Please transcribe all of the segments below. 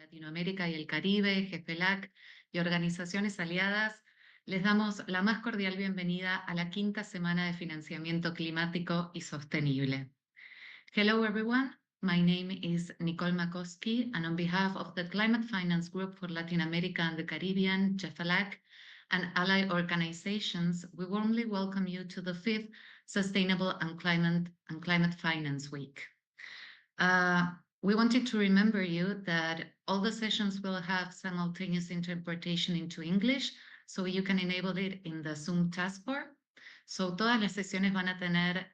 Latinoamérica y el Caribe, GEFELAC y organizaciones aliadas, les damos la más cordial bienvenida a la quinta semana de financiamiento climático y sostenible. Hello everyone, my name is Nicole Makowski, and on behalf of the Climate Finance Group for Latin America and the Caribbean, GEFELAC, and allied organizations, we warmly welcome you to the fifth Sustainable and Climate Finance Week. We wanted to remember you that all the sessions will have simultaneous interpretation into English, so you can enable it in the Zoom taskbar. So todas las sesiones van a tener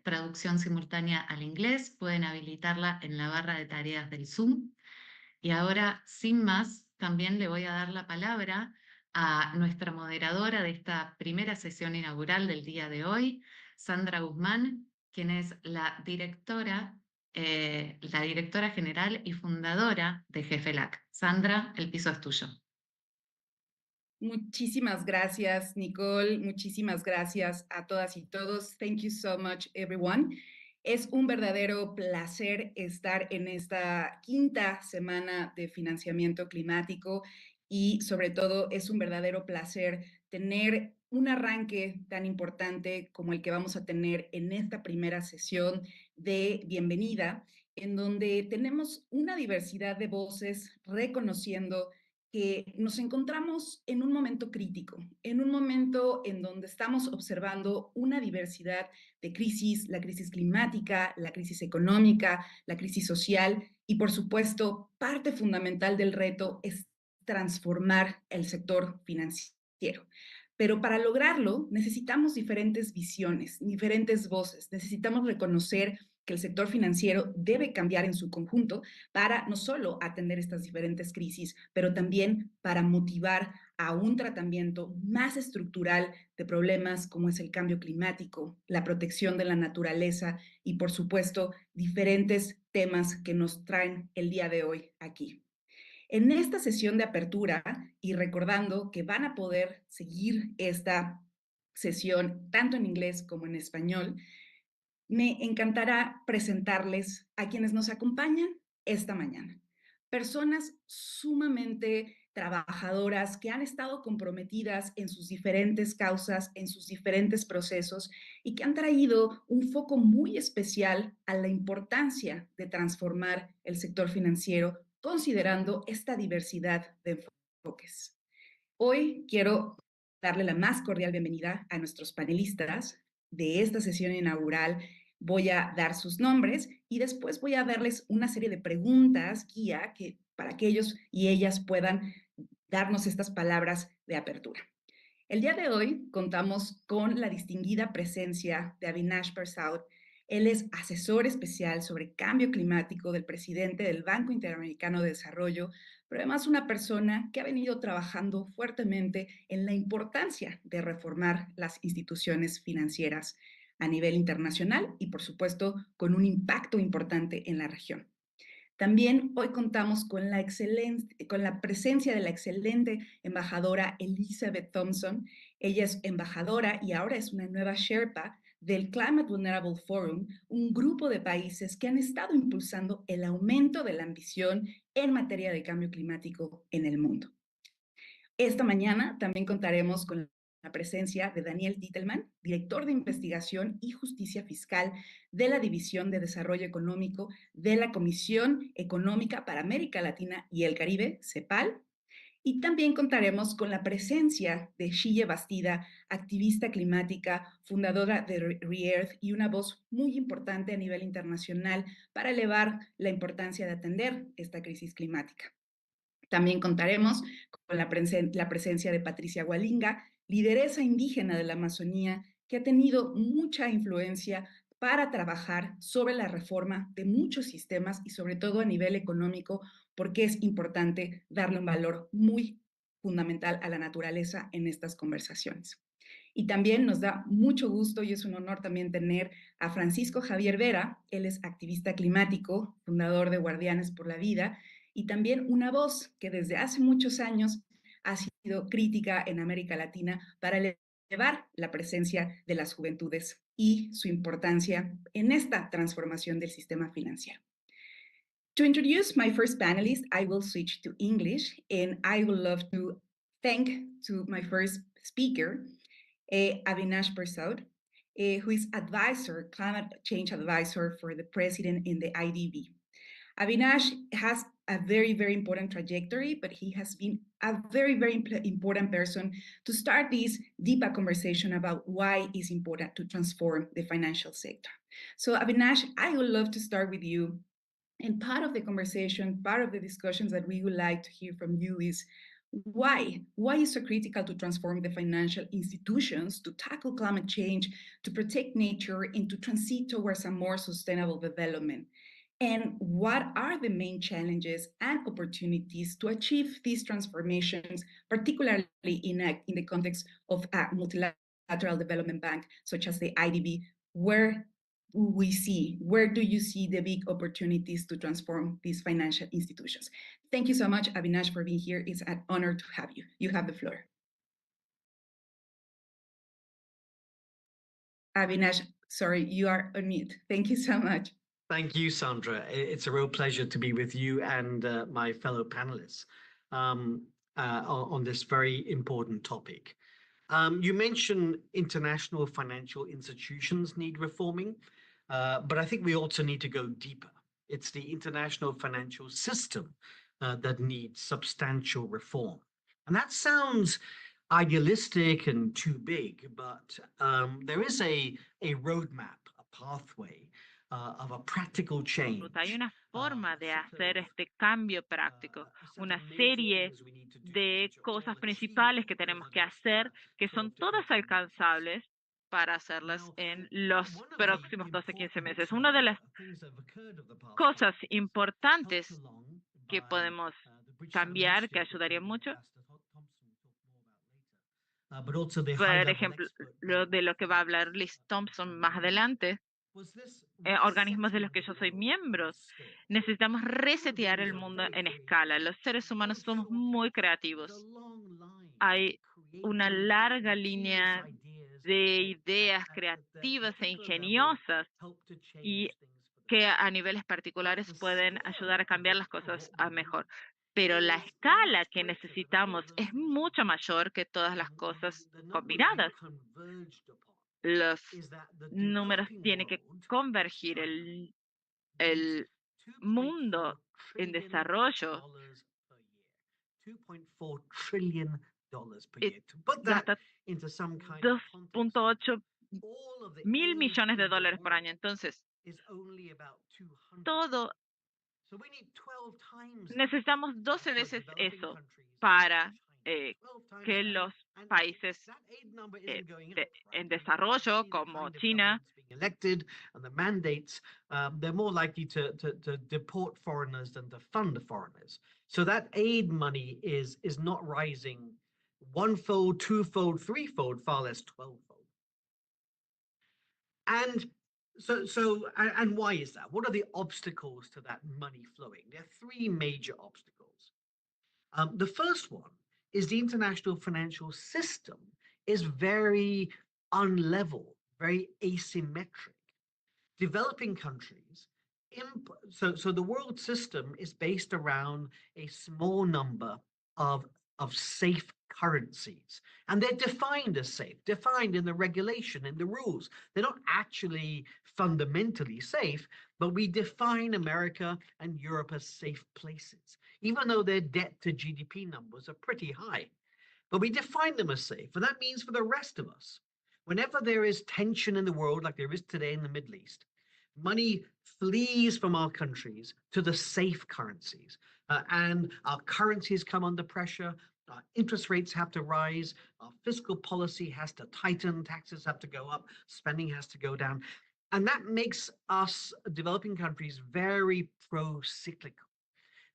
traducción simultánea al inglés, pueden habilitarla en la barra de tareas del Zoom. Y ahora, sin más, también le voy a dar la palabra a nuestra moderadora de esta primera sesión inaugural del día de hoy, Sandra Guzmán, quien es la directora general y fundadora de GEFELAC. Sandra, el piso es tuyo. Muchísimas gracias, Nicole. Muchísimas gracias a todas y todos. Thank you so much, everyone. Es un verdadero placer estar en esta quinta semana de financiamiento climático y sobre todo es un verdadero placer tener un arranque tan importante como el que vamos a tener en esta primera sesión de bienvenida, en donde tenemos una diversidad de voces reconociendo que nos encontramos en un momento crítico, en un momento en donde estamos observando una diversidad de crisis, la crisis climática, la crisis económica, la crisis social y, por supuesto, parte fundamental del reto es transformar el sector financiero. Pero para lograrlo necesitamos diferentes visiones, diferentes voces, necesitamos reconocer que el sector financiero debe cambiar en su conjunto para no solo atender estas diferentes crisis, pero también para motivar a un tratamiento más estructural de problemas como es el cambio climático, la protección de la naturaleza y, por supuesto, diferentes temas que nos traen el día de hoy aquí. En esta sesión de apertura, y recordando que van a poder seguir esta sesión tanto en inglés como en español, me encantará presentarles a quienes nos acompañan esta mañana. Personas sumamente trabajadoras que han estado comprometidas en sus diferentes causas, en sus diferentes procesos y que han traído un foco muy especial a la importancia de transformar el sector financiero considerando esta diversidad de enfoques. Hoy quiero darle la más cordial bienvenida a nuestros panelistas de esta sesión inaugural. Voy a dar sus nombres y después voy a darles una serie de preguntas guía para que ellos y ellas puedan darnos estas palabras de apertura. El día de hoy contamos con la distinguida presencia de Avinash Persaud. Él es asesor especial sobre cambio climático del presidente del Banco Interamericano de Desarrollo, pero además una persona que ha venido trabajando fuertemente en la importancia de reformar las instituciones financieras a nivel internacional y, por supuesto, con un impacto importante en la región. También hoy contamos con la presencia de la excelente embajadora Elizabeth Thompson. Ella es embajadora y ahora es una nueva Sherpa del Climate Vulnerable Forum, un grupo de países que han estado impulsando el aumento de la ambición en materia de cambio climático en el mundo. Esta mañana también contaremos con la presencia de Daniel Dittelman, director de Investigación y Justicia Fiscal de la División de Desarrollo Económico de la Comisión Económica para América Latina y el Caribe, CEPAL. Y también contaremos con la presencia de Shille Bastida, activista climática, fundadora de Re-Earth y una voz muy importante a nivel internacional para elevar la importancia de atender esta crisis climática. También contaremos con la presencia de Patricia Gualinga, lideresa indígena de la Amazonía, que ha tenido mucha influencia para trabajar sobre la reforma de muchos sistemas y sobre todo a nivel económico, porque es importante darle un valor muy fundamental a la naturaleza en estas conversaciones. Y también nos da mucho gusto y es un honor también tener a Francisco Javier Vera. Él es activista climático, fundador de Guardianes por la Vida y también una voz que desde hace muchos años ha sido crítica en América Latina para elevar la presencia de las juventudes y su importancia en esta transformación del sistema financiero. To introduce my first panelist, I will switch to English, and I would love to thank to my first speaker, Avinash Persaud, who is climate change advisor for the president in the IDB. Avinash has a very, very important trajectory, but he has been a very, very important person to start this deeper conversation about why it's important to transform the financial sector. So Avinash, I would love to start with you. And part of the conversation, part of the discussions that we would like to hear from you is why? Why is it so critical to transform the financial institutions to tackle climate change, to protect nature, and to transit towards a more sustainable development? And what are the main challenges and opportunities to achieve these transformations, particularly in the context of a multilateral development bank such as the IDB, where where do you see the big opportunities to transform these financial institutions? Thank you so much, Avinash, for being here. It's an honor to have you. You have the floor. Avinash, sorry, you are on mute. Thank you so much. Thank you, Sandra. It's a real pleasure to be with you and my fellow panelists on this very important topic. You mentioned international financial institutions need reforming, but I think we also need to go deeper. It's the international financial system that needs substantial reform. And that sounds idealistic and too big, but there is a roadmap, a pathway of a practical change. Hay una forma de hacer este cambio práctico, una serie de cosas principales que tenemos que hacer, que son todas alcanzables para hacerlas en los próximos 12, 15 meses. Una de las cosas importantes que podemos cambiar, que ayudaría mucho, por ejemplo, de lo que va a hablar Liz Thompson más adelante, organismos de los que yo soy miembro, necesitamos resetear el mundo en escala. Los seres humanos somos muy creativos. Hay una larga línea de ideas creativas e ingeniosas y que a niveles particulares pueden ayudar a cambiar las cosas a mejor. Pero la escala que necesitamos es mucho mayor que todas las cosas combinadas. Los números tienen que convergir. El mundo en desarrollo gasta 2.8 mil millones de dólares por año. Entonces, todo necesitamos 12 veces eso para que los países en desarrollo como China elected and the mandates, they're more likely to deport foreigners than to fund foreigners. So that aid money is not rising one-fold, two-fold, three-fold, far less 12-fold. And and why is that? What are the obstacles to that money flowing? There are three major obstacles. The first one is the international financial system is very unlevel, very asymmetric. Developing countries, so the world system is based around a small number of safe currencies, and they're defined as safe, defined in the regulation, in the rules. They're not actually fundamentally safe, but we define America and Europe as safe places, even though their debt to GDP numbers are pretty high. But we define them as safe, and that means for the rest of us, whenever there is tension in the world, like there is today in the Middle East, money flees from our countries to the safe currencies, and our currencies come under pressure. Our interest rates have to rise, our fiscal policy has to tighten, taxes have to go up, spending has to go down. And that makes us, developing countries, very pro-cyclical.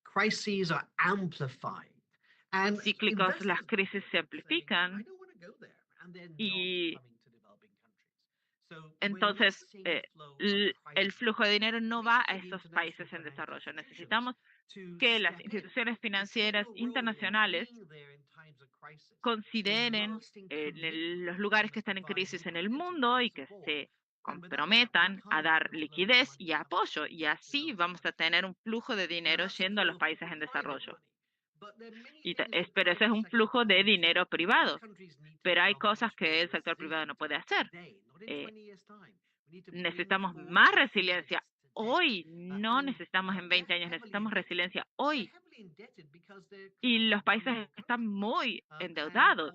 Crises are amplified. And cíclicos, las crisis se amplifican y entonces el flujo de dinero no va a esos países en desarrollo. Necesitamos que las instituciones financieras internacionales consideren los lugares que están en crisis en el mundo y que se comprometan a dar liquidez y apoyo, y así vamos a tener un flujo de dinero yendo a los países en desarrollo. Pero ese es un flujo de dinero privado, pero hay cosas que el sector privado no puede hacer. Necesitamos más resiliencia hoy, no necesitamos en 20 años, necesitamos resiliencia hoy. Y los países están muy endeudados.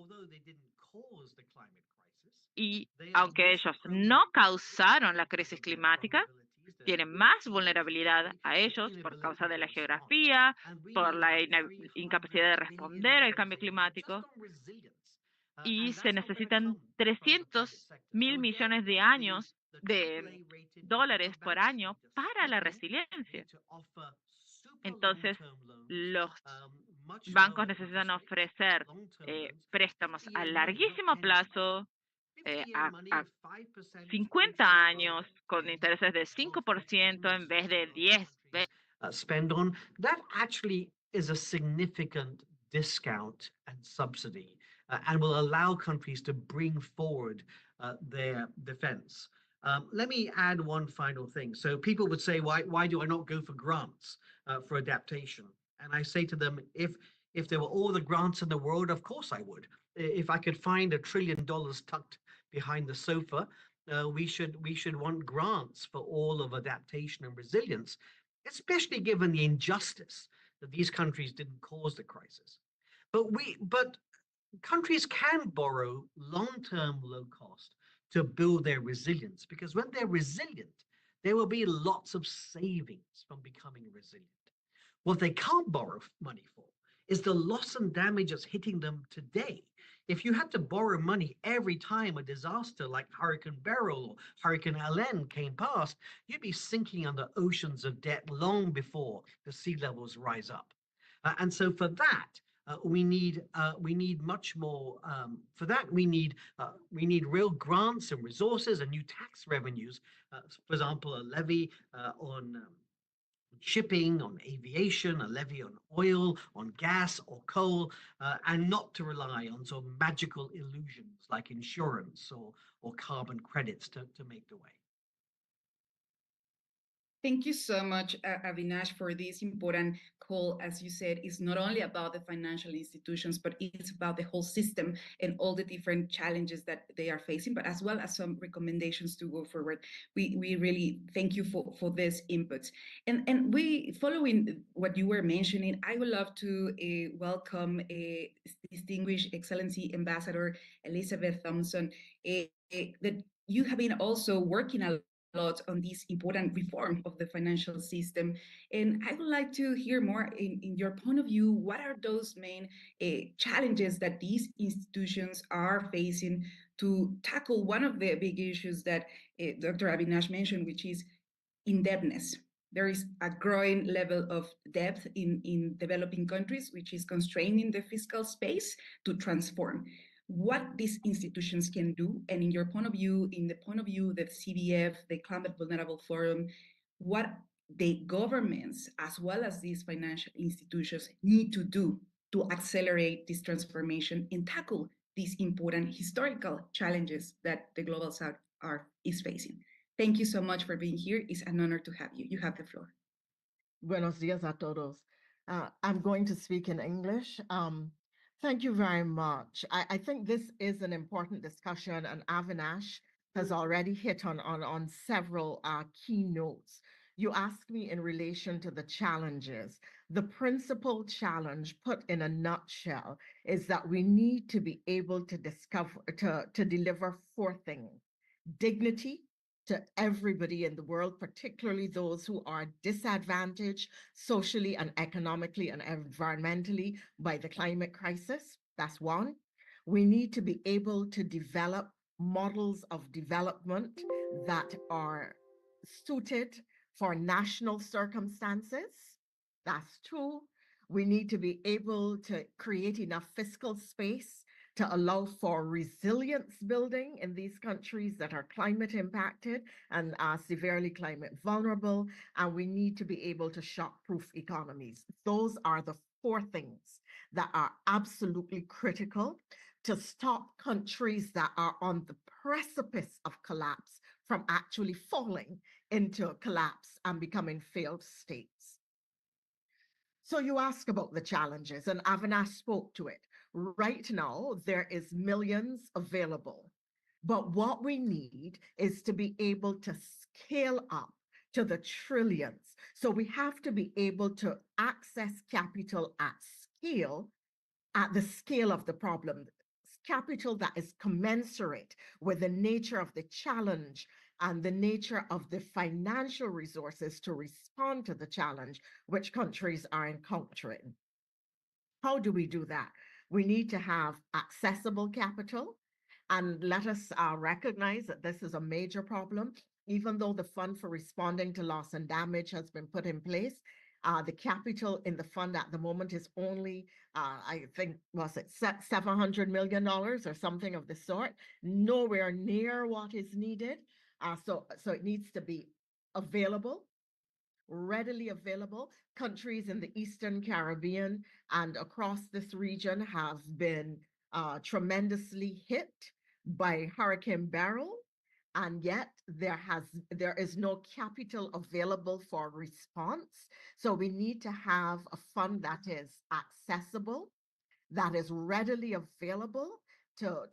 Y aunque ellos no causaron la crisis climática, tienen más vulnerabilidad a ellos por causa de la geografía, por la incapacidad de responder al cambio climático. Y se necesitan 300.000 millones de años de dólares por año para la resiliencia. Entonces, los bancos necesitan ofrecer préstamos a larguísimo plazo, a 50 años, con intereses de 5% en vez de 10. Spend on, that actually is a significant discount and subsidy and will allow countries to bring forward their defense. Let me add one final thing. So people would say, why do I not go for grants for adaptation? And I say to them, if there were all the grants in the world, of course I would. If I could find $1 trillion tucked behind the sofa, we should want grants for all of adaptation and resilience, especially given the injustice that these countries didn't cause the crisis. But countries can borrow long-term low cost to build their resilience, because when they're resilient, there will be lots of savings from becoming resilient. What they can't borrow money for is the loss and damage that's hitting them today. If you had to borrow money every time a disaster like Hurricane Beryl or Hurricane Helene came past, you'd be sinking under oceans of debt long before the sea levels rise up. And so for that, we need much more. For that, we need real grants and resources and new tax revenues. For example, a levy on shipping, on aviation, a levy on oil, on gas or coal, and not to rely on sort of magical illusions like insurance or carbon credits to make the way. Thank you so much, Avinash, for this important call. As you said, it's not only about the financial institutions, but it's about the whole system and all the different challenges that they are facing, but as well as some recommendations to go forward. We really thank you for this input. And we, following what you were mentioning, I would love to welcome Distinguished Excellency Ambassador Elizabeth Thompson, that you have been also working a lot on this important reform of the financial system. And I would like to hear more in your point of view, what are those main challenges that these institutions are facing to tackle one of the big issues that Dr. Avinash mentioned, which is indebtedness. There is a growing level of debt in developing countries, which is constraining the fiscal space to transform. What these institutions can do, and in your point of view, in the point of view, the CBF, the Climate Vulnerable Forum, what the governments, as well as these financial institutions, need to do to accelerate this transformation and tackle these important historical challenges that the Global South is facing. Thank you so much for being here. It's an honor to have you. You have the floor. Buenos días a todos. I'm going to speak in English. Thank you very much. I think this is an important discussion, and Avinash has already hit on several key notes. You asked me in relation to the challenges. The principal challenge, put in a nutshell, is that we need to be able to deliver four things: dignity to everybody in the world, particularly those who are disadvantaged socially and economically and environmentally by the climate crisis. That's one. We need to be able to develop models of development that are suited for national circumstances. That's two. We need to be able to create enough fiscal space to allow for resilience building in these countries that are climate impacted and are severely climate vulnerable. And we need to be able to shock-proof economies. Those are the four things that are absolutely critical to stop countries that are on the precipice of collapse from actually falling into collapse and becoming failed states. So you ask about the challenges, and Avinash spoke to it. Right now, there is millions available, but what we need is to be able to scale up to the trillions. So we have to be able to access capital at the scale of the problem, capital that is commensurate with the nature of the challenge and the nature of the financial resources to respond to the challenge which countries are encountering. How do we do that? We need to have accessible capital, and let us recognize that this is a major problem. Even though the Fund for Responding to Loss and Damage has been put in place, the capital in the fund at the moment is only, I think, was it $700 million or something of the sort, nowhere near what is needed. So it needs to be available, readily available. Countries in the Eastern Caribbean and across this region have been tremendously hit by Hurricane Beryl, and yet there is no capital available for response. So we need to have a fund that is accessible, that is readily available to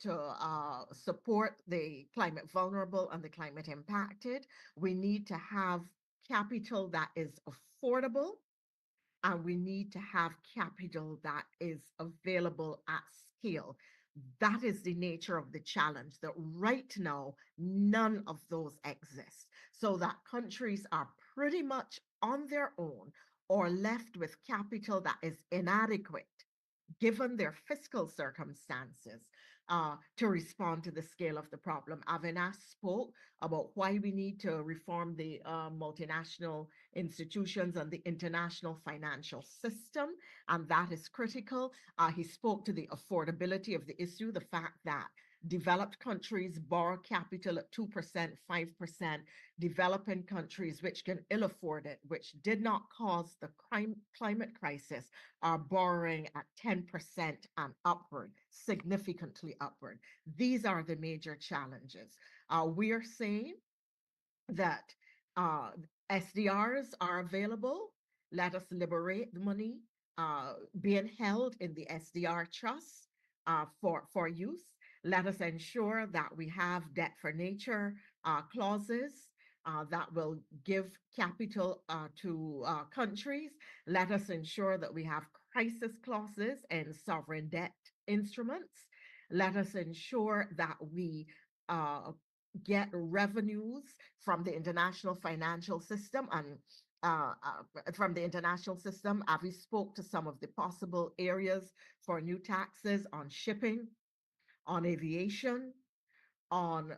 support the climate vulnerable and the climate impacted. We need to have capital that is affordable, and we need to have capital that is available at scale. That is the nature of the challenge, that right now, none of those exist. So that countries are pretty much on their own or left with capital that is inadequate given their fiscal circumstances to respond to the scale of the problem. Avinash spoke about why we need to reform the multinational institutions and the international financial system, and that is critical. He spoke to the affordability of the issue, the fact that developed countries borrow capital at 2%, 5%, developing countries which can ill afford it, which did not cause the climate crisis, are borrowing at 10% and upward, significantly upward. These are the major challenges. We are saying that SDRs are available. Let us liberate the money being held in the SDR trust for use. Let us ensure that we have debt for nature clauses that will give capital to countries. Let us ensure that we have crisis clauses and sovereign debt instruments. Let us ensure that we get revenues from the international financial system and from the international system. Avi spoke to some of the possible areas for new taxes on shipping, on aviation, on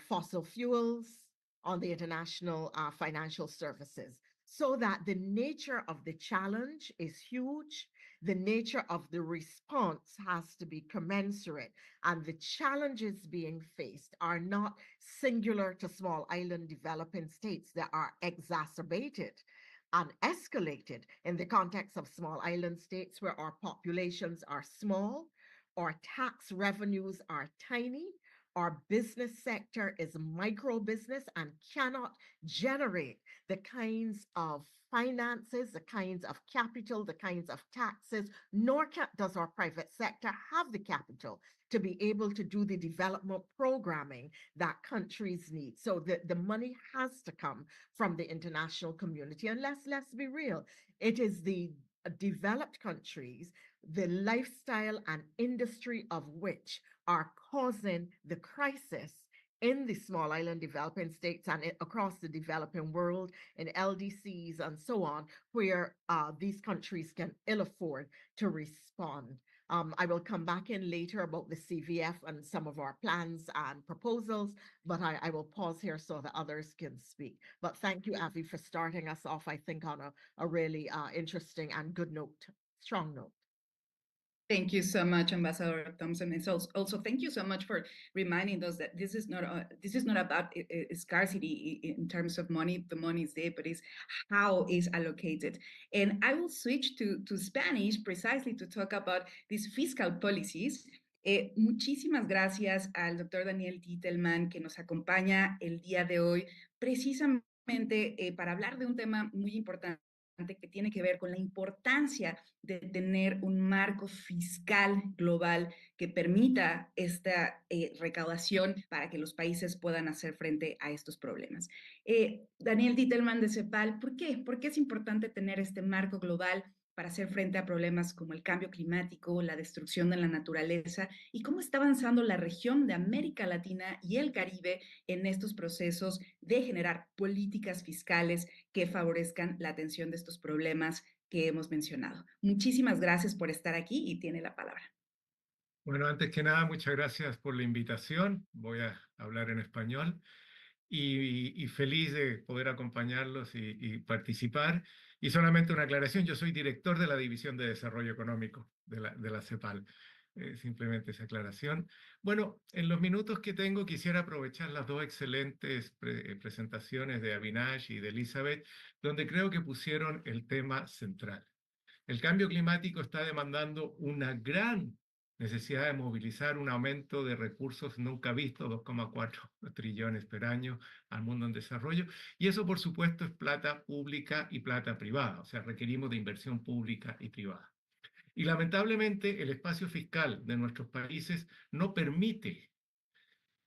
fossil fuels, on the international financial services, so that the nature of the challenge is huge. The nature of the response has to be commensurate, and the challenges being faced are not singular to small island developing states. That are exacerbated and escalated in the context of small island states where our populations are small, our tax revenues are tiny, our business sector is micro business and cannot generate the kinds of finances, the kinds of capital, the kinds of taxes, nor does our private sector have the capital to be able to do the development programming that countries need. So the money has to come from the international community. And let's be real, it is the developed countries, the lifestyle and industry of which are causing the crisis in the small island developing states and across the developing world, in LDCs and so on, where these countries can ill afford to respond. I will come back in later about the CVF and some of our plans and proposals, but I will pause here so that others can speak. But thank you, Avi, for starting us off, I think, on a really interesting and good note, strong note. Thank you so much, Ambassador Thompson. And so also thank you so much for reminding us that this is not about scarcity in terms of money. The money is there, but it's how it's allocated. And I will switch to Spanish precisely to talk about these fiscal policies. Muchísimas gracias al doctor Daniel Titelman que nos acompaña el día de hoy precisamente para hablar de un tema muy importante que tiene que ver con la importancia de tener un marco fiscal global que permita esta recaudación para que los países puedan hacer frente a estos problemas. Daniel Titelman de CEPAL, ¿por qué? ¿Por qué es importante tener este marco global para hacer frente a problemas como el cambio climático, la destrucción de la naturaleza y cómo está avanzando la región de América Latina y el Caribe en estos procesos de generar políticas fiscales que favorezcan la atención de estos problemas que hemos mencionado? Muchísimas gracias por estar aquí y tiene la palabra. Bueno, antes que nada, muchas gracias por la invitación. Voy a hablar en español. Y feliz de poder acompañarlos y participar. Y solamente una aclaración, yo soy director de la División de Desarrollo Económico de la CEPAL. Simplemente esa aclaración. Bueno, en los minutos que tengo quisiera aprovechar las dos excelentes presentaciones de Avinash y de Elizabeth, donde creo que pusieron el tema central. El cambio climático está demandando una gran necesidad de movilizar un aumento de recursos nunca visto, 2,4 trillones por año al mundo en desarrollo, y eso por supuesto es plata pública y plata privada, o sea, requerimos de inversión pública y privada. Y lamentablemente el espacio fiscal de nuestros países no permite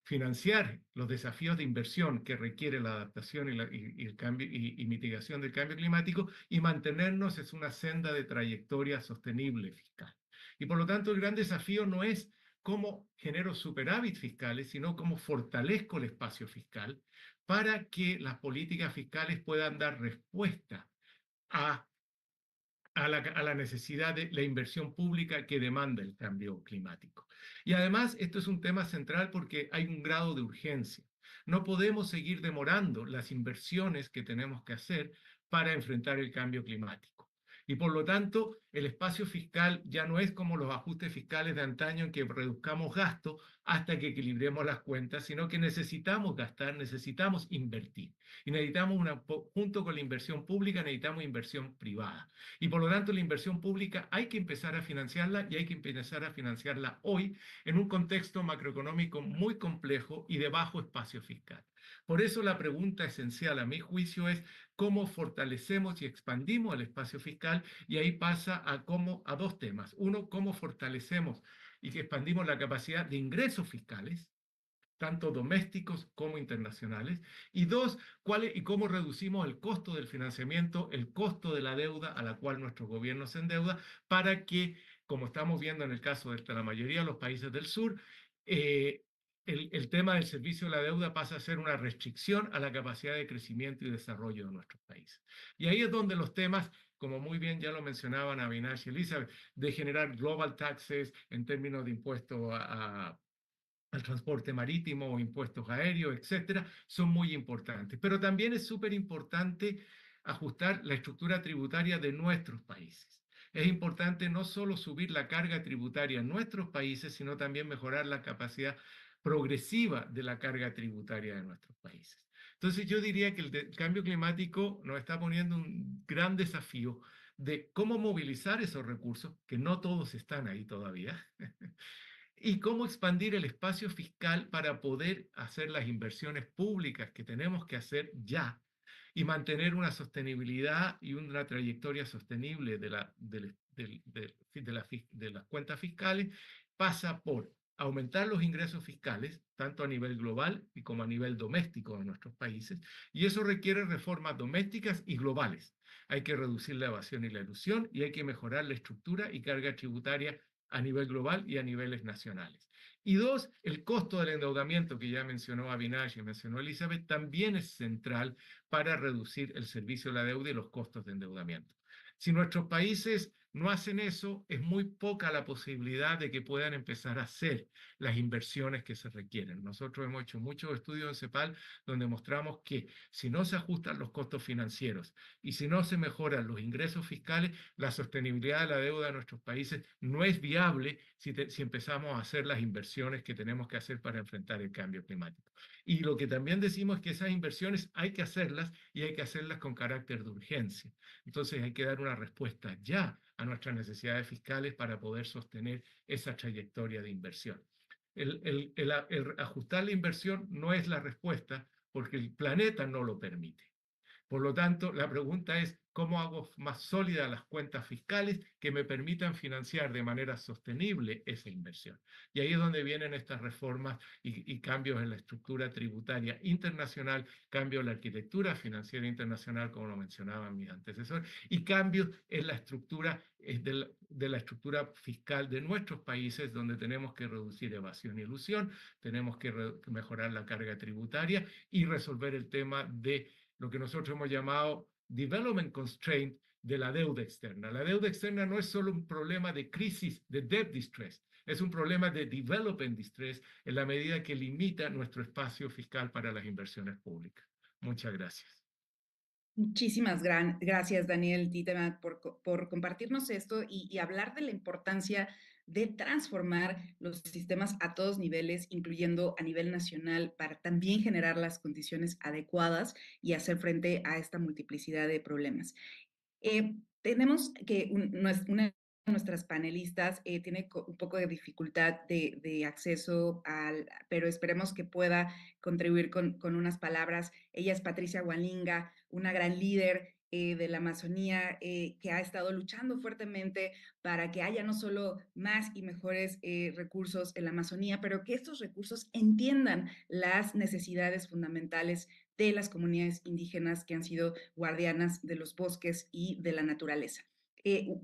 financiar los desafíos de inversión que requiere la adaptación el cambio, y mitigación del cambio climático y mantenernos en una senda de trayectoria sostenible fiscal. Y por lo tanto el gran desafío no es cómo genero superávit fiscales, sino cómo fortalezco el espacio fiscal para que las políticas fiscales puedan dar respuesta a la necesidad de la inversión pública que demanda el cambio climático. Y además, esto es un tema central porque hay un grado de urgencia. No podemos seguir demorando las inversiones que tenemos que hacer para enfrentar el cambio climático. Y por lo tanto, el espacio fiscal ya no es como los ajustes fiscales de antaño en que reduzcamos gastos hasta que equilibremos las cuentas, sino que necesitamos gastar, necesitamos invertir. Y necesitamos junto con la inversión pública, necesitamos inversión privada. Y por lo tanto, la inversión pública hay que empezar a financiarla y hay que empezar a financiarla hoy en un contexto macroeconómico muy complejo y de bajo espacio fiscal. Por eso la pregunta esencial a mi juicio es cómo fortalecemos y expandimos el espacio fiscal, y ahí pasa a dos temas. Uno, cómo fortalecemos y que expandimos la capacidad de ingresos fiscales, tanto domésticos como internacionales. Y dos, y cómo reducimos el costo del financiamiento, el costo de la deuda a la cual nuestro gobierno se endeuda, para que, como estamos viendo en el caso de la mayoría de los países del sur, el tema del servicio de la deuda pasa a ser una restricción a la capacidad de crecimiento y desarrollo de nuestros países. Y ahí es donde los temas, como muy bien ya lo mencionaban Avinash y Elizabeth, de generar global taxes en términos de impuestos al transporte marítimo o impuestos aéreos, etcétera, son muy importantes. Pero también es súper importante ajustar la estructura tributaria de nuestros países. Es importante no solo subir la carga tributaria en nuestros países, sino también mejorar la capacidad progresiva de la carga tributaria de nuestros países. Entonces yo diría que el cambio climático nos está poniendo un gran desafío de cómo movilizar esos recursos, que no todos están ahí todavía, y cómo expandir el espacio fiscal para poder hacer las inversiones públicas que tenemos que hacer ya y mantener una sostenibilidad y una trayectoria sostenible de las cuentas fiscales. Pasa por aumentar los ingresos fiscales, tanto a nivel global y como a nivel doméstico de nuestros países, y eso requiere reformas domésticas y globales. Hay que reducir la evasión y la elusión, y hay que mejorar la estructura y carga tributaria a nivel global y a niveles nacionales. Y dos, el costo del endeudamiento, que ya mencionó Avinash y mencionó Elizabeth, también es central para reducir el servicio de la deuda y los costos de endeudamiento. Si nuestros países no hacen eso, es muy poca la posibilidad de que puedan empezar a hacer las inversiones que se requieren. Nosotros hemos hecho muchos estudios en CEPAL donde mostramos que si no se ajustan los costos financieros y si no se mejoran los ingresos fiscales, la sostenibilidad de la deuda de nuestros países no es viable si empezamos a hacer las inversiones que tenemos que hacer para enfrentar el cambio climático. Y lo que también decimos es que esas inversiones hay que hacerlas y hay que hacerlas con carácter de urgencia. Entonces hay que dar una respuesta ya a nuestras necesidades fiscales para poder sostener esa trayectoria de inversión. El ajustar la inversión no es la respuesta porque el planeta no lo permite. Por lo tanto, la pregunta es, ¿cómo hago más sólidas las cuentas fiscales que me permitan financiar de manera sostenible esa inversión? Y ahí es donde vienen estas reformas y cambios en la estructura tributaria internacional, cambios en la arquitectura financiera internacional, como lo mencionaban mis antecesores, y cambios en la estructura de la estructura fiscal de nuestros países, donde tenemos que reducir evasión y elusión, tenemos que mejorar la carga tributaria y resolver el tema de lo que nosotros hemos llamado development constraint de la deuda externa. La deuda externa no es solo un problema de crisis, de debt distress, es un problema de development distress en la medida que limita nuestro espacio fiscal para las inversiones públicas. Muchas gracias. Muchísimas gracias, Daniel Tiedemann, por compartirnos esto y hablar de la importancia de transformar los sistemas a todos niveles, incluyendo a nivel nacional, para también generar las condiciones adecuadas y hacer frente a esta multiplicidad de problemas. Tenemos que una de nuestras panelistas tiene un poco de dificultad de acceso pero esperemos que pueda contribuir con unas palabras. Ella es Patricia Hualinga, una gran líder de la Amazonía que ha estado luchando fuertemente para que haya no solo más y mejores recursos en la Amazonía, pero que estos recursos entiendan las necesidades fundamentales de las comunidades indígenas que han sido guardianas de los bosques y de la naturaleza.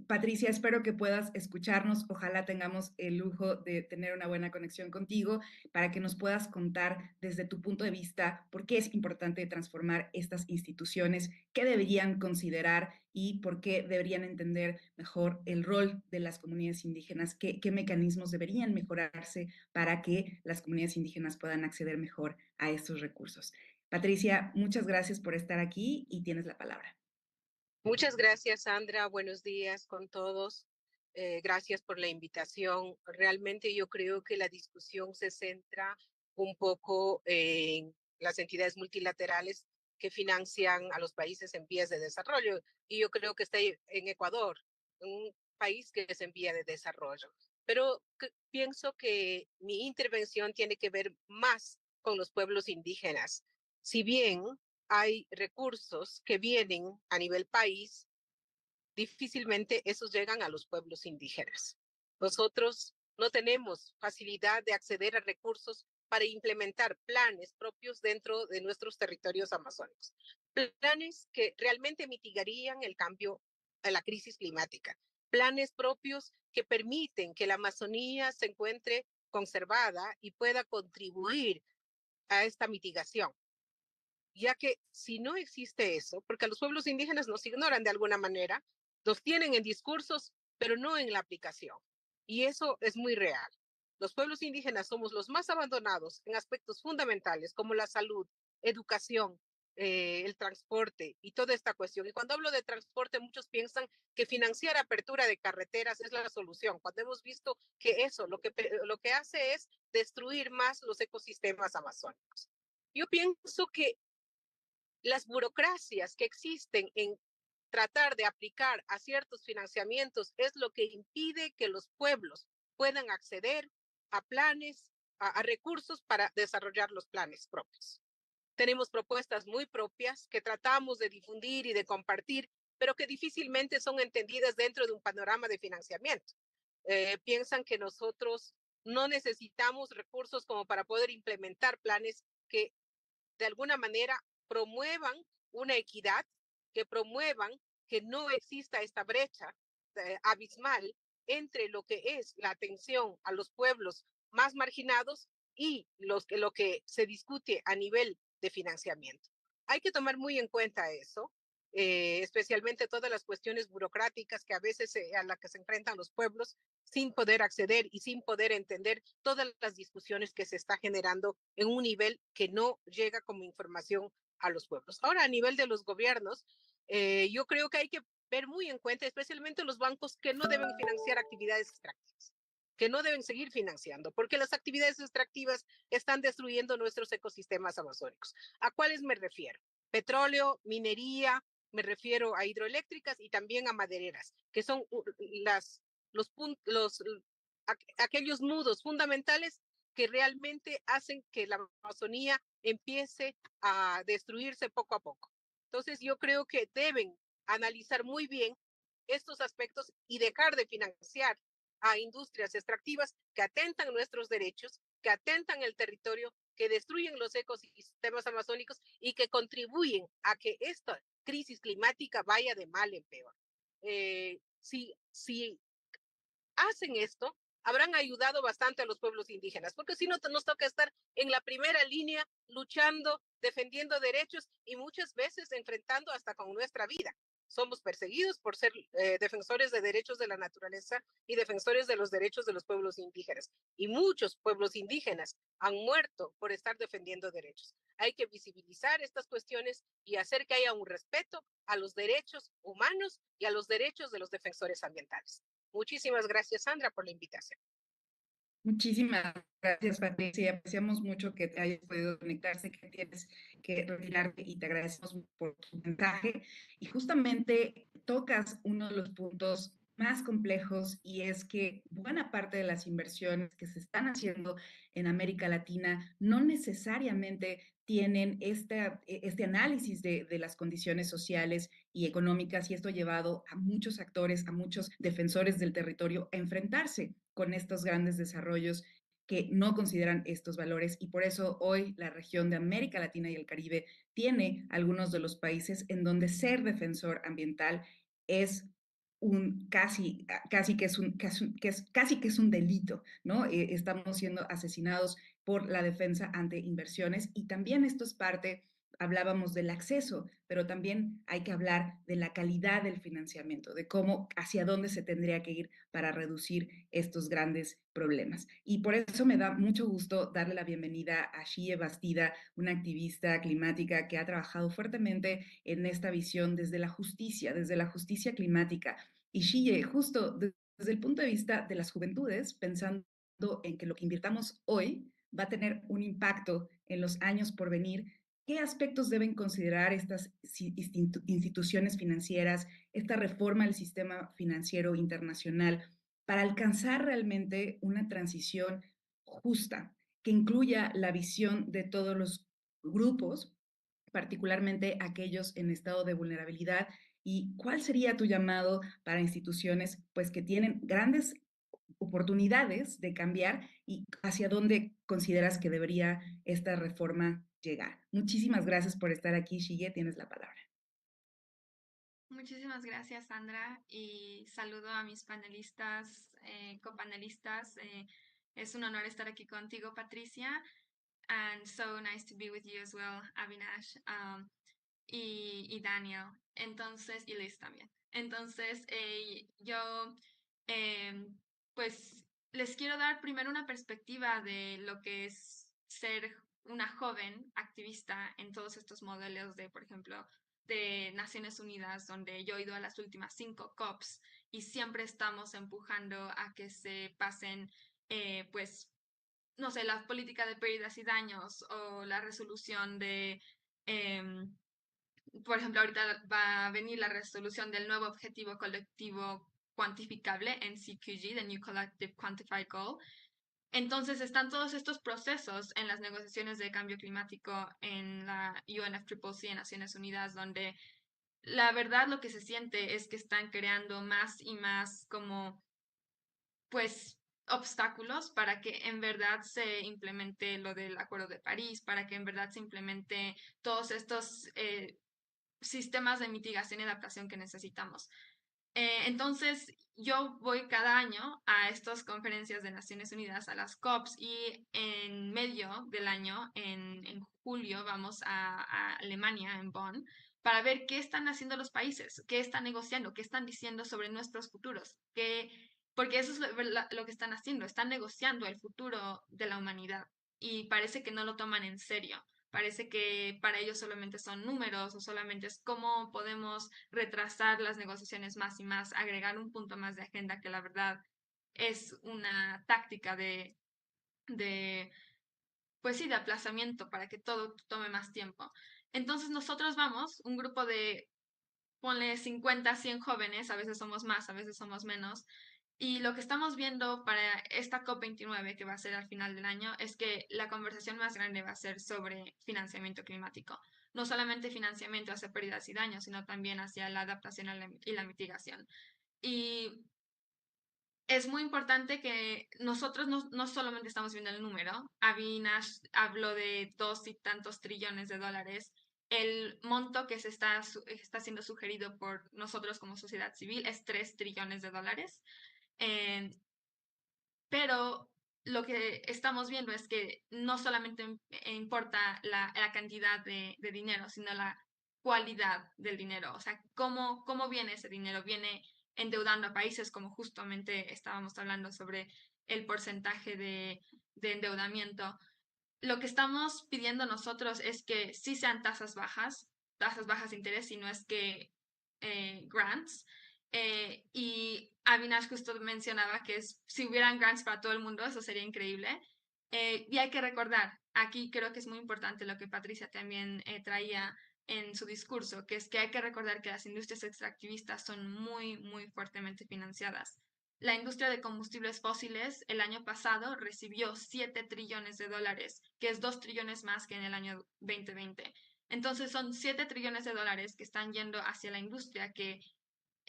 Patricia, espero que puedas escucharnos. Ojalá tengamos el lujo de tener una buena conexión contigo para que nos puedas contar desde tu punto de vista por qué es importante transformar estas instituciones, qué deberían considerar y por qué deberían entender mejor el rol de las comunidades indígenas, qué mecanismos deberían mejorarse para que las comunidades indígenas puedan acceder mejor a estos recursos. Patricia, muchas gracias por estar aquí y tienes la palabra. Muchas gracias, Sandra. Buenos días con todos. Gracias por la invitación. Realmente yo creo que la discusión se centra un poco en las entidades multilaterales que financian a los países en vías de desarrollo. Y yo creo que está en Ecuador, un país que es en vía de desarrollo. Pero pienso que mi intervención tiene que ver más con los pueblos indígenas. Si bien hay recursos que vienen a nivel país, difícilmente esos llegan a los pueblos indígenas. Nosotros no tenemos facilidad de acceder a recursos para implementar planes propios dentro de nuestros territorios amazónicos. Planes que realmente mitigarían el cambio a la crisis climática. Planes propios que permiten que la Amazonía se encuentre conservada y pueda contribuir a esta mitigación. Ya que si no existe eso, porque a los pueblos indígenas nos ignoran de alguna manera, los tienen en discursos, pero no en la aplicación. Y eso es muy real. Los pueblos indígenas somos los más abandonados en aspectos fundamentales como la salud, educación, el transporte y toda esta cuestión. Y cuando hablo de transporte, muchos piensan que financiar apertura de carreteras es la solución, cuando hemos visto que eso lo que hace es destruir más los ecosistemas amazónicos. Yo pienso que las burocracias que existen en tratar de aplicar a ciertos financiamientos es lo que impide que los pueblos puedan acceder a planes, a recursos para desarrollar los planes propios. Tenemos propuestas muy propias que tratamos de difundir y de compartir, pero que difícilmente son entendidas dentro de un panorama de financiamiento. Piensan que nosotros no necesitamos recursos como para poder implementar planes que de alguna manera promuevan una equidad, que promuevan que no exista esta brecha abismal entre lo que es la atención a los pueblos más marginados y lo que se discute a nivel de financiamiento. Hay que tomar muy en cuenta eso, especialmente todas las cuestiones burocráticas que a veces a las que se enfrentan los pueblos sin poder acceder y sin poder entender todas las discusiones que se está generando en un nivel que no llega como información a los pueblos. Ahora, a nivel de los gobiernos, yo creo que hay que ver muy en cuenta, especialmente los bancos que no deben financiar actividades extractivas, que no deben seguir financiando, porque las actividades extractivas están destruyendo nuestros ecosistemas amazónicos. ¿A cuáles me refiero? Petróleo, minería, me refiero a hidroeléctricas y también a madereras, que son aquellos nudos fundamentales que realmente hacen que la Amazonía empiece a destruirse poco a poco. Entonces yo creo que deben analizar muy bien estos aspectos y dejar de financiar a industrias extractivas que atentan nuestros derechos, que atentan el territorio, que destruyen los ecosistemas amazónicos y que contribuyen a que esta crisis climática vaya de mal en peor. Si hacen esto, habrán ayudado bastante a los pueblos indígenas, porque si no nos toca estar en la primera línea luchando, defendiendo derechos y muchas veces enfrentando hasta con nuestra vida. Somos perseguidos por ser defensores de derechos de la naturaleza y defensores de los derechos de los pueblos indígenas. Y muchos pueblos indígenas han muerto por estar defendiendo derechos. Hay que visibilizar estas cuestiones y hacer que haya un respeto a los derechos humanos y a los derechos de los defensores ambientales. Muchísimas gracias, Sandra, por la invitación. Muchísimas gracias, Patricia. Apreciamos mucho que te hayas podido conectarse, que tienes que retirarte y te agradecemos por tu mensaje. Y justamente tocas uno de los puntos más complejos y es que buena parte de las inversiones que se están haciendo en América Latina no necesariamente tienen este análisis de las condiciones sociales y económicas y esto ha llevado a muchos actores, a muchos defensores del territorio a enfrentarse con estos grandes desarrollos que no consideran estos valores y por eso hoy la región de América Latina y el Caribe tiene algunos de los países en donde ser defensor ambiental es casi que es un delito, ¿no? Estamos siendo asesinados por la defensa ante inversiones y también esto es parte, hablábamos del acceso, pero también hay que hablar de la calidad del financiamiento, de cómo, hacia dónde se tendría que ir para reducir estos grandes problemas. Y por eso me da mucho gusto darle la bienvenida a Xiye Bastida, una activista climática que ha trabajado fuertemente en esta visión desde la justicia climática. Y Xiye, justo desde el punto de vista de las juventudes, pensando en que lo que invirtamos hoy va a tener un impacto en los años por venir, ¿qué aspectos deben considerar estas instituciones financieras, esta reforma del sistema financiero internacional para alcanzar realmente una transición justa que incluya la visión de todos los grupos, particularmente aquellos en estado de vulnerabilidad? ¿Y cuál sería tu llamado para instituciones pues, que tienen grandes oportunidades de cambiar y hacia dónde consideras que debería esta reforma llegar? Muchísimas gracias por estar aquí, Xiye, tienes la palabra. Muchísimas gracias, Sandra, y saludo a mis panelistas, copanelistas. Es un honor estar aquí contigo, Patricia, and so nice to be with you as well, Avinash, y Daniel. Entonces, y Liz también. Entonces, yo, pues, les quiero dar primero una perspectiva de lo que es ser una joven activista en todos estos modelos de, por ejemplo, de Naciones Unidas, donde yo he ido a las últimas 5 COPs y siempre estamos empujando a que se pasen, pues, no sé, la política de pérdidas y daños o la resolución de, por ejemplo, ahorita va a venir la resolución del nuevo objetivo colectivo cuantificable en CQG, the New Collective Quantified Goal. Entonces están todos estos procesos en las negociaciones de cambio climático en la UNFCCC, en Naciones Unidas, donde la verdad lo que se siente es que están creando más y más como, pues, obstáculos para que en verdad se implemente lo del Acuerdo de París, para que en verdad se implemente todos estos sistemas de mitigación y adaptación que necesitamos. Entonces, yo voy cada año a estas conferencias de Naciones Unidas, a las COPs, y en medio del año, en julio, vamos a Alemania, en Bonn, para ver qué están haciendo los países, qué están negociando, qué están diciendo sobre nuestros futuros, porque eso es lo que están haciendo, están negociando el futuro de la humanidad y parece que no lo toman en serio. Parece que para ellos solamente son números o solamente es cómo podemos retrasar las negociaciones más y más, agregar un punto más de agenda que la verdad es una táctica pues sí, de aplazamiento para que todo tome más tiempo. Entonces nosotros vamos, un grupo de ponle 50, 100 jóvenes, a veces somos más, a veces somos menos. Y lo que estamos viendo para esta COP29, que va a ser al final del año, es que la conversación más grande va a ser sobre financiamiento climático. No solamente financiamiento hacia pérdidas y daños, sino también hacia la adaptación y la mitigación. Y es muy importante que nosotros no solamente estamos viendo el número. Avinash habló de 2 y tantos trillones de dólares. El monto que está siendo sugerido por nosotros como sociedad civil es 3 trillones de dólares. Pero lo que estamos viendo es que no solamente importa la cantidad de dinero, sino la cualidad del dinero. O sea, cómo viene ese dinero. Viene endeudando a países, como justamente estábamos hablando sobre el porcentaje de endeudamiento. Lo que estamos pidiendo nosotros es que sí sean tasas bajas de interés, y no es que grants. Y Avinash justo mencionaba que si hubieran grants para todo el mundo, eso sería increíble. Y hay que recordar, aquí creo que es muy importante lo que Patricia también traía en su discurso, que es que hay que recordar que las industrias extractivistas son muy, muy fuertemente financiadas. La industria de combustibles fósiles el año pasado recibió 7 trillones de dólares, que es 2 trillones más que en el año 2020. Entonces son 7 trillones de dólares que están yendo hacia la industria que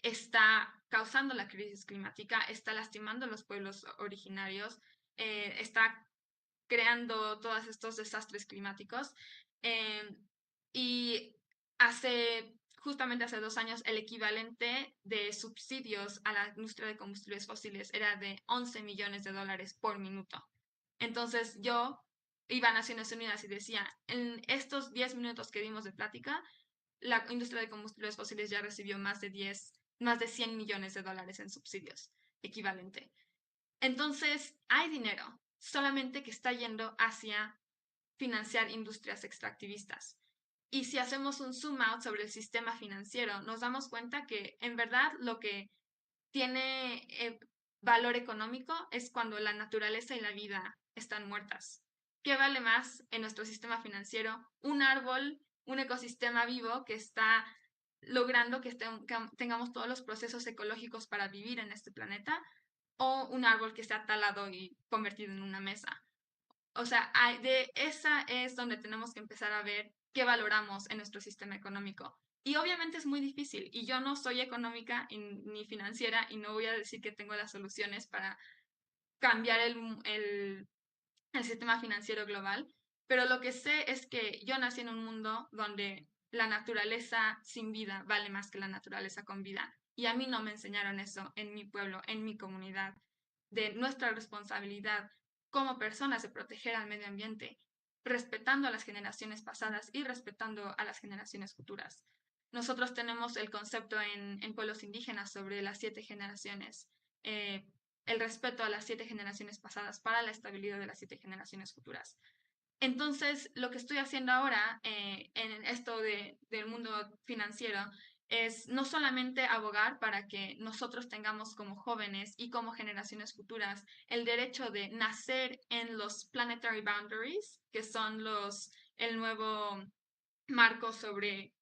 está causando la crisis climática, está lastimando a los pueblos originarios, está creando todos estos desastres climáticos. Y justamente hace 2 años, el equivalente de subsidios a la industria de combustibles fósiles era de 11 millones de dólares por minuto. Entonces yo iba a Naciones Unidas y decía, en estos 10 minutos que dimos de plática, la industria de combustibles fósiles ya recibió más de 100 millones de dólares en subsidios equivalente. Entonces, hay dinero, solamente que está yendo hacia financiar industrias extractivistas. Y si hacemos un zoom out sobre el sistema financiero, nos damos cuenta que en verdad lo que tiene valor económico es cuando la naturaleza y la vida están muertas. ¿Qué vale más en nuestro sistema financiero? Un árbol, un ecosistema vivo que está logrando que tengamos todos los procesos ecológicos para vivir en este planeta, o un árbol que se ha talado y convertido en una mesa. O sea, esa es donde tenemos que empezar a ver qué valoramos en nuestro sistema económico. Y obviamente es muy difícil, y yo no soy económica ni financiera, y no voy a decir que tengo las soluciones para cambiar el sistema financiero global, pero lo que sé es que yo nací en un mundo donde la naturaleza sin vida vale más que la naturaleza con vida. Y a mí no me enseñaron eso en mi pueblo, en mi comunidad, de nuestra responsabilidad como personas de proteger al medio ambiente, respetando a las generaciones pasadas y respetando a las generaciones futuras. Nosotros tenemos el concepto en pueblos indígenas sobre las 7 generaciones. El respeto a las 7 generaciones pasadas para la estabilidad de las 7 generaciones futuras. Entonces, lo que estoy haciendo ahora en esto del mundo financiero es no solamente abogar para que nosotros tengamos como jóvenes y como generaciones futuras el derecho de nacer en los planetary boundaries, que son el nuevo marco sobre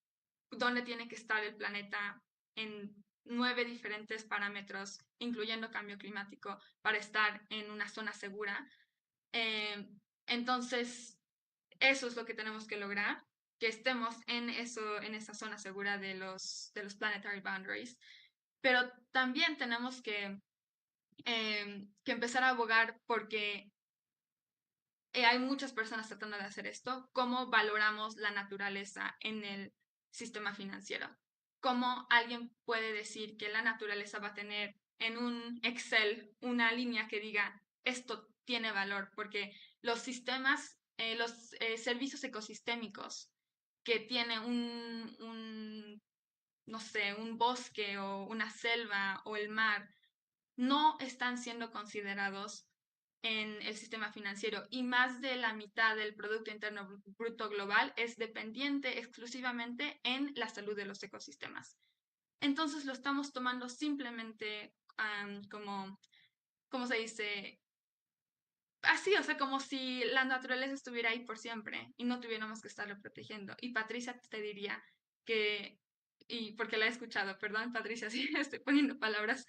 dónde tiene que estar el planeta en 9 diferentes parámetros, incluyendo cambio climático, para estar en una zona segura. Entonces, eso es lo que tenemos que lograr, que estemos en esa zona segura de los planetary boundaries. Pero también tenemos que empezar a abogar porque hay muchas personas tratando de hacer esto. ¿Cómo valoramos la naturaleza en el sistema financiero? ¿Cómo alguien puede decir que la naturaleza va a tener en un Excel una línea que diga esto tiene valor? Porque los sistemas, los servicios ecosistémicos que tiene no sé, un bosque o una selva o el mar, no están siendo considerados en el sistema financiero, y más de la mitad del Producto Interno Bruto Global es dependiente exclusivamente en la salud de los ecosistemas. Entonces lo estamos tomando simplemente como, ¿cómo se dice? Así, o sea, como si la naturaleza estuviera ahí por siempre y no tuviéramos que estarlo protegiendo. Y Patricia te diría que y porque la he escuchado, perdón, Patricia, si estoy poniendo palabras,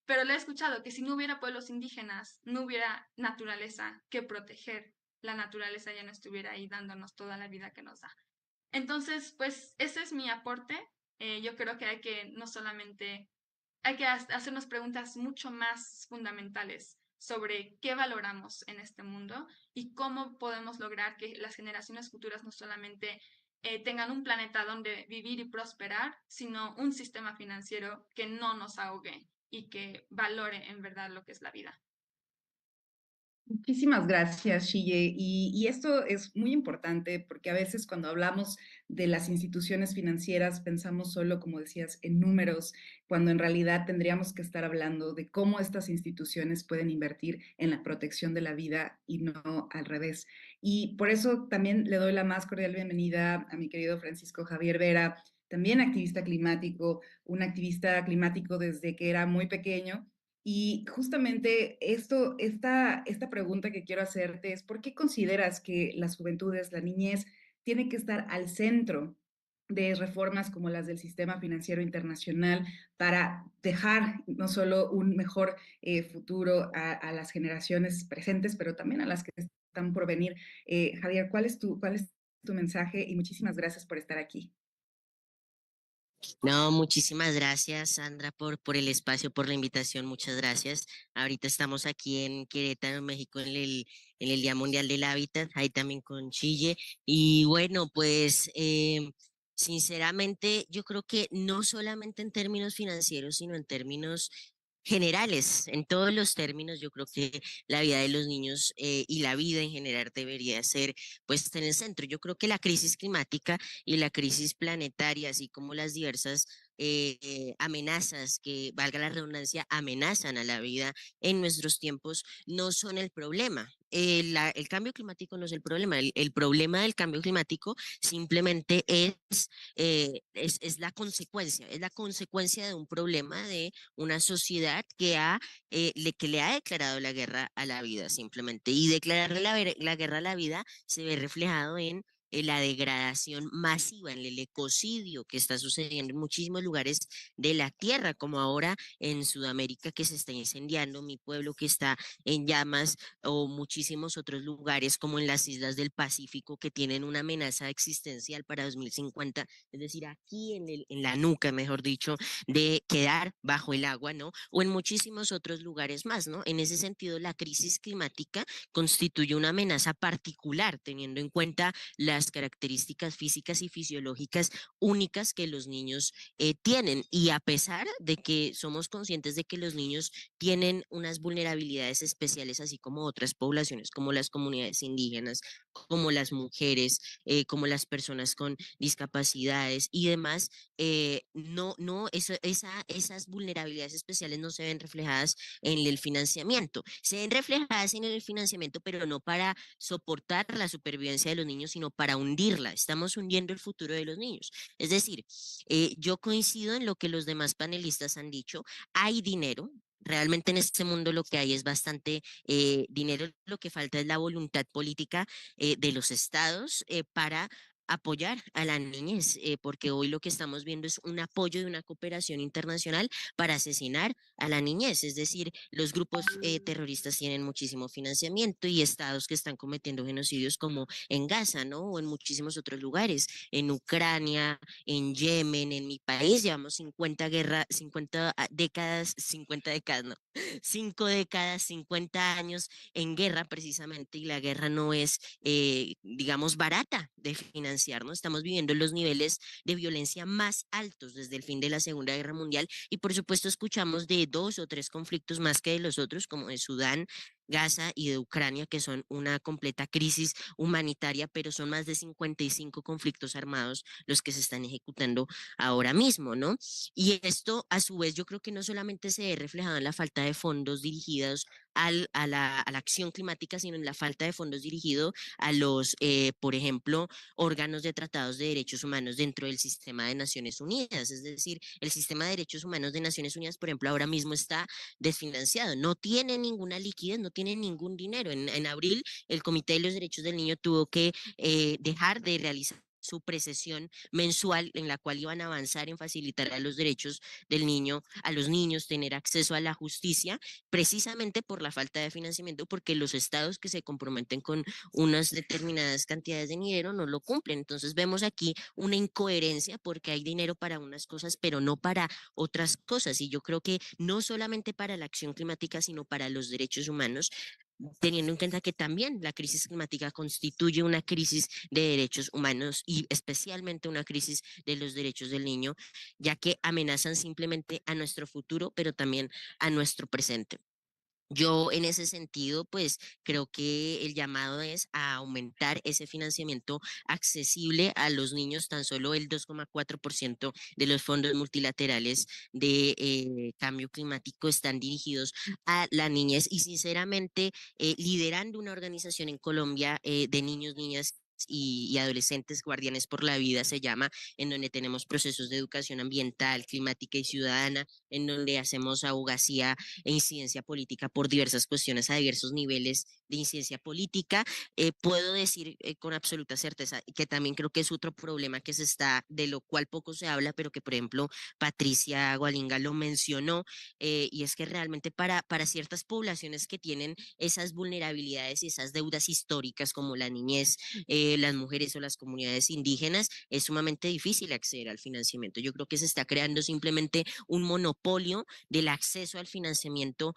pero la he escuchado, que si no hubiera pueblos indígenas, no hubiera naturaleza que proteger. La naturaleza ya no estuviera ahí dándonos toda la vida que nos da. Entonces, pues ese es mi aporte. Yo creo que hay que no solamente, hay que hacernos preguntas mucho más fundamentales sobre qué valoramos en este mundo y cómo podemos lograr que las generaciones futuras no solamente tengan un planeta donde vivir y prosperar, sino un sistema financiero que no nos ahogue y que valore en verdad lo que es la vida. Muchísimas gracias, Shille. Y esto es muy importante porque a veces cuando hablamos de las instituciones financieras pensamos solo, como decías, en números, cuando en realidad tendríamos que estar hablando de cómo estas instituciones pueden invertir en la protección de la vida y no al revés. Y por eso también le doy la más cordial bienvenida a mi querido Francisco Javier Vera, también activista climático, un activista climático desde que era muy pequeño. Y justamente esta pregunta que quiero hacerte es, ¿por qué consideras que las juventudes, la niñez, tiene que estar al centro de reformas como las del sistema financiero internacional para dejar no solo un mejor futuro a las generaciones presentes, pero también a las que están por venir? Javier, cuál es tu mensaje? Y muchísimas gracias por estar aquí. No, muchísimas gracias, Sandra, por el espacio, por la invitación. Muchas gracias. Ahorita estamos aquí en Querétaro, México, en el Día Mundial del Hábitat, ahí también con Chille. Y bueno, pues sinceramente, yo creo que no solamente en términos financieros, sino en términos generales, en todos los términos, yo creo que la vida de los niños y la vida en general debería ser puesta en el centro. Yo creo que la crisis climática y la crisis planetaria, así como las diversas amenazas que, valga la redundancia, amenazan a la vida en nuestros tiempos, no son el problema. El cambio climático no es el problema. El problema del cambio climático simplemente es es la consecuencia de un problema de una sociedad que le ha declarado la guerra a la vida simplemente. Y declararle la guerra a la vida se ve reflejado en la degradación masiva, en el ecocidio que está sucediendo en muchísimos lugares de la tierra, como ahora en Sudamérica que se está incendiando, mi pueblo que está en llamas, o muchísimos otros lugares como en las islas del Pacífico que tienen una amenaza existencial para 2050, es decir, aquí en la nuca, mejor dicho, de quedar bajo el agua, ¿no? O en muchísimos otros lugares más, ¿no? En ese sentido, la crisis climática constituye una amenaza particular, teniendo en cuenta las características físicas y fisiológicas únicas que los niños tienen. Y a pesar de que somos conscientes de que los niños tienen unas vulnerabilidades especiales, así como otras poblaciones, como las comunidades indígenas, como las mujeres, como las personas con discapacidades y demás, esas vulnerabilidades especiales no se ven reflejadas en el financiamiento. Se ven reflejadas en el financiamiento, pero no para soportar la supervivencia de los niños, sino para hundirla. Estamos hundiendo el futuro de los niños. Es decir, yo coincido en lo que los demás panelistas han dicho. Hay dinero. Realmente en este mundo lo que hay es bastante dinero, lo que falta es la voluntad política de los estados para apoyar a la niñez, porque hoy lo que estamos viendo es un apoyo de una cooperación internacional para asesinar a la niñez, es decir, los grupos terroristas tienen muchísimo financiamiento y estados que están cometiendo genocidios como en Gaza, ¿no? O en muchísimos otros lugares, en Ucrania, en Yemen, en mi país, llevamos 50 décadas, no, 5 décadas, 50 años en guerra precisamente, y la guerra no es, digamos, barata de financiar, ¿no? Estamos viviendo los niveles de violencia más altos desde el fin de la Segunda Guerra Mundial y por supuesto escuchamos de 2 o 3 conflictos más que de los otros, como de Sudán, Gaza y de Ucrania, que son una completa crisis humanitaria, pero son más de 55 conflictos armados los que se están ejecutando ahora mismo, ¿no? Y esto, a su vez, yo creo que no solamente se ve reflejado en la falta de fondos dirigidos a la acción climática, sino en la falta de fondos dirigidos a los, por ejemplo, órganos de tratados de derechos humanos dentro del sistema de Naciones Unidas. Es decir, el sistema de derechos humanos de Naciones Unidas, por ejemplo, ahora mismo está desfinanciado, no tiene ninguna liquidez, no tiene ningún dinero. En abril, el Comité de los Derechos del Niño tuvo que dejar de realizar su precesión mensual en la cual iban a avanzar en facilitar a los derechos del niño, a los niños tener acceso a la justicia, precisamente por la falta de financiamiento, porque los estados que se comprometen con unas determinadas cantidades de dinero no lo cumplen. Entonces vemos aquí una incoherencia porque hay dinero para unas cosas, pero no para otras cosas. Y yo creo que no solamente para la acción climática, sino para los derechos humanos, teniendo en cuenta que también la crisis climática constituye una crisis de derechos humanos y especialmente una crisis de los derechos del niño, ya que amenazan simplemente a nuestro futuro, pero también a nuestro presente. Yo en ese sentido, pues creo que el llamado es a aumentar ese financiamiento accesible a los niños. Tan solo el 2,4% de los fondos multilaterales de cambio climático están dirigidos a la niñez y sinceramente liderando una organización en Colombia de niños, niñas y adolescentes, Guardianes por la Vida se llama, en donde tenemos procesos de educación ambiental, climática y ciudadana, en donde hacemos abogacía e incidencia política por diversas cuestiones a diversos niveles de incidencia política. Puedo decir con absoluta certeza que también creo que es otro problema que se está, de lo cual poco se habla, pero que por ejemplo Patricia Gualinga lo mencionó, y es que realmente para ciertas poblaciones que tienen esas vulnerabilidades y esas deudas históricas como la niñez, las mujeres o las comunidades indígenas, es sumamente difícil acceder al financiamiento. Yo creo que se está creando simplemente un monopolio del acceso al financiamiento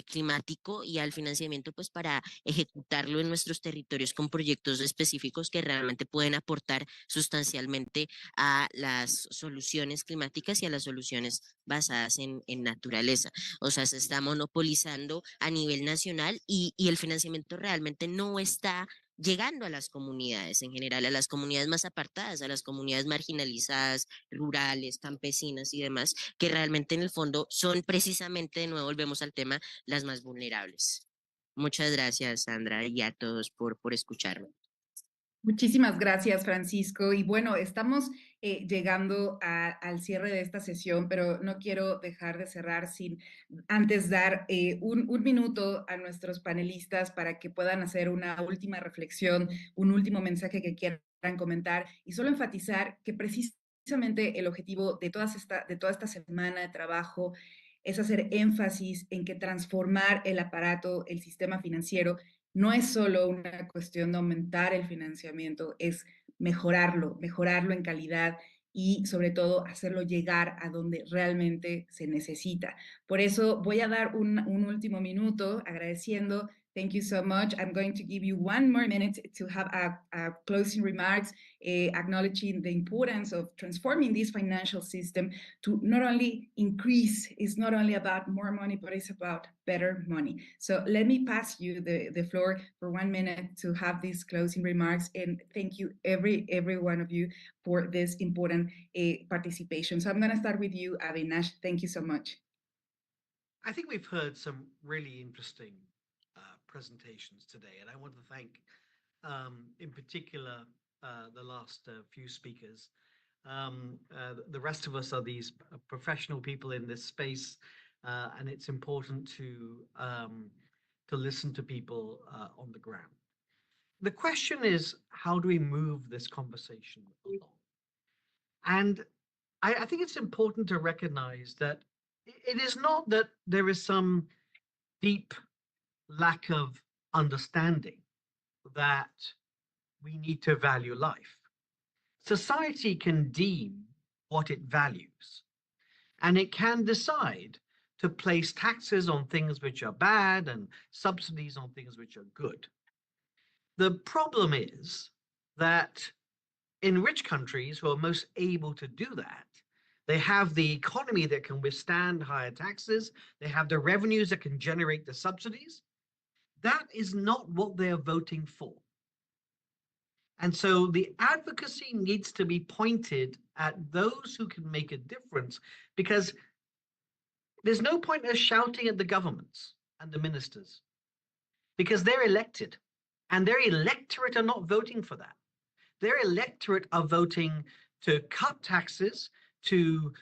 climático y al financiamiento pues para ejecutarlo en nuestros territorios con proyectos específicos que realmente pueden aportar sustancialmente a las soluciones climáticas y a las soluciones basadas en naturaleza. O sea, se está monopolizando a nivel nacional y el financiamiento realmente no está llegando a las comunidades en general, a las comunidades más apartadas, a las comunidades marginalizadas, rurales, campesinas y demás, que realmente en el fondo son precisamente, de nuevo volvemos al tema, las más vulnerables. Muchas gracias, Sandra, y a todos por escucharme. Muchísimas gracias, Francisco. Y bueno, estamos llegando al cierre de esta sesión, pero no quiero dejar de cerrar sin antes dar un minuto a nuestros panelistas para que puedan hacer una última reflexión, un último mensaje que quieran comentar y solo enfatizar que precisamente el objetivo de toda esta semana de trabajo es hacer énfasis en que transformar el aparato, el sistema financiero, no es solo una cuestión de aumentar el financiamiento, es mejorarlo en calidad y sobre todo hacerlo llegar a donde realmente se necesita. Por eso voy a dar un último minuto agradeciendo. Thank you so much. I'm going to give you 1 more minute to have a closing remarks, acknowledging the importance of transforming this financial system to not only increase, it's not only about more money, but it's about better money. So let me pass you the floor for 1 minute to have these closing remarks. And thank you, every one of you, for this important participation. So I'm going to start with you, Avinash. Thank you so much. I think we've heard some really interesting presentations today, and I want to thank, in particular, the last few speakers. The rest of us are these professional people in this space, and it's important to listen to people on the ground. The question is, how do we move this conversation along? And I think it's important to recognize that it is not that there is some deep lack of understanding that we need to value life. Society can deem what it values, and it can decide to place taxes on things which are bad and subsidies on things which are good. The problem is that in rich countries who are most able to do that, they have the economy that can withstand higher taxes, they have the revenues that can generate the subsidies. That is not what they're voting for. And so the advocacy needs to be pointed at those who can make a difference, because there's no point in us shouting at the governments and the ministers, because they're elected, and their electorate are not voting for that. Their electorate are voting to cut taxes, to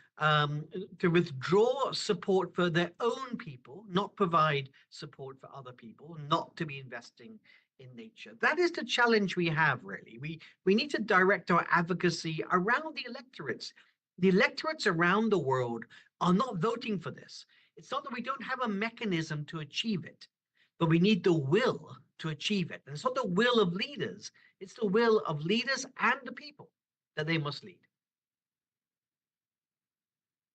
withdraw support for their own people, not provide support for other people, not to be investing in nature. That is the challenge we have, really. We need to direct our advocacy around the electorates. The electorates around the world are not voting for this. It's not that we don't have a mechanism to achieve it, but we need the will to achieve it. And it's not the will of leaders, it's the will of leaders and the people that they must lead.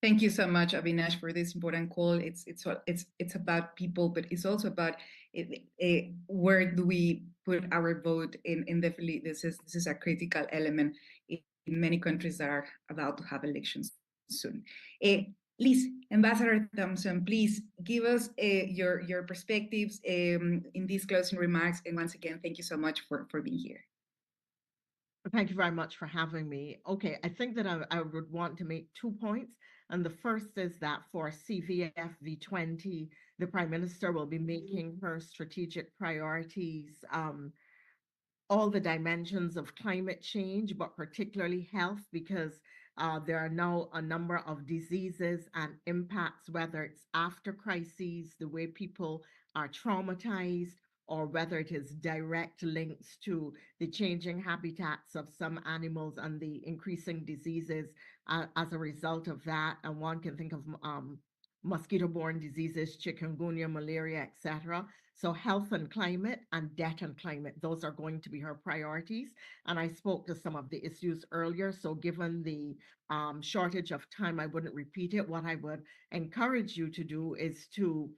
Thank you so much, Avinash, for this important call. It's about people, but it's also about where do we put our vote in. Definitely, this is a critical element in many countries that are about to have elections soon. Please, Ambassador Thompson, please give us your perspectives in these closing remarks. And once again, thank you so much for being here. Thank you very much for having me. Okay, I think that I would want to make 2 points. And the first is that for CVF V20, the Prime Minister will be making her strategic priorities all the dimensions of climate change, but particularly health, because there are now a number of diseases and impacts, whether it's after crises, the way people are traumatized, or whether it is direct links to the changing habitats of some animals and the increasing diseases as a result of that. And one can think of mosquito-borne diseases, chikungunya, malaria, etc. So health and climate and debt and climate, those are going to be her priorities. And I spoke to some of the issues earlier. So given the shortage of time, I wouldn't repeat it. What I would encourage you to do is to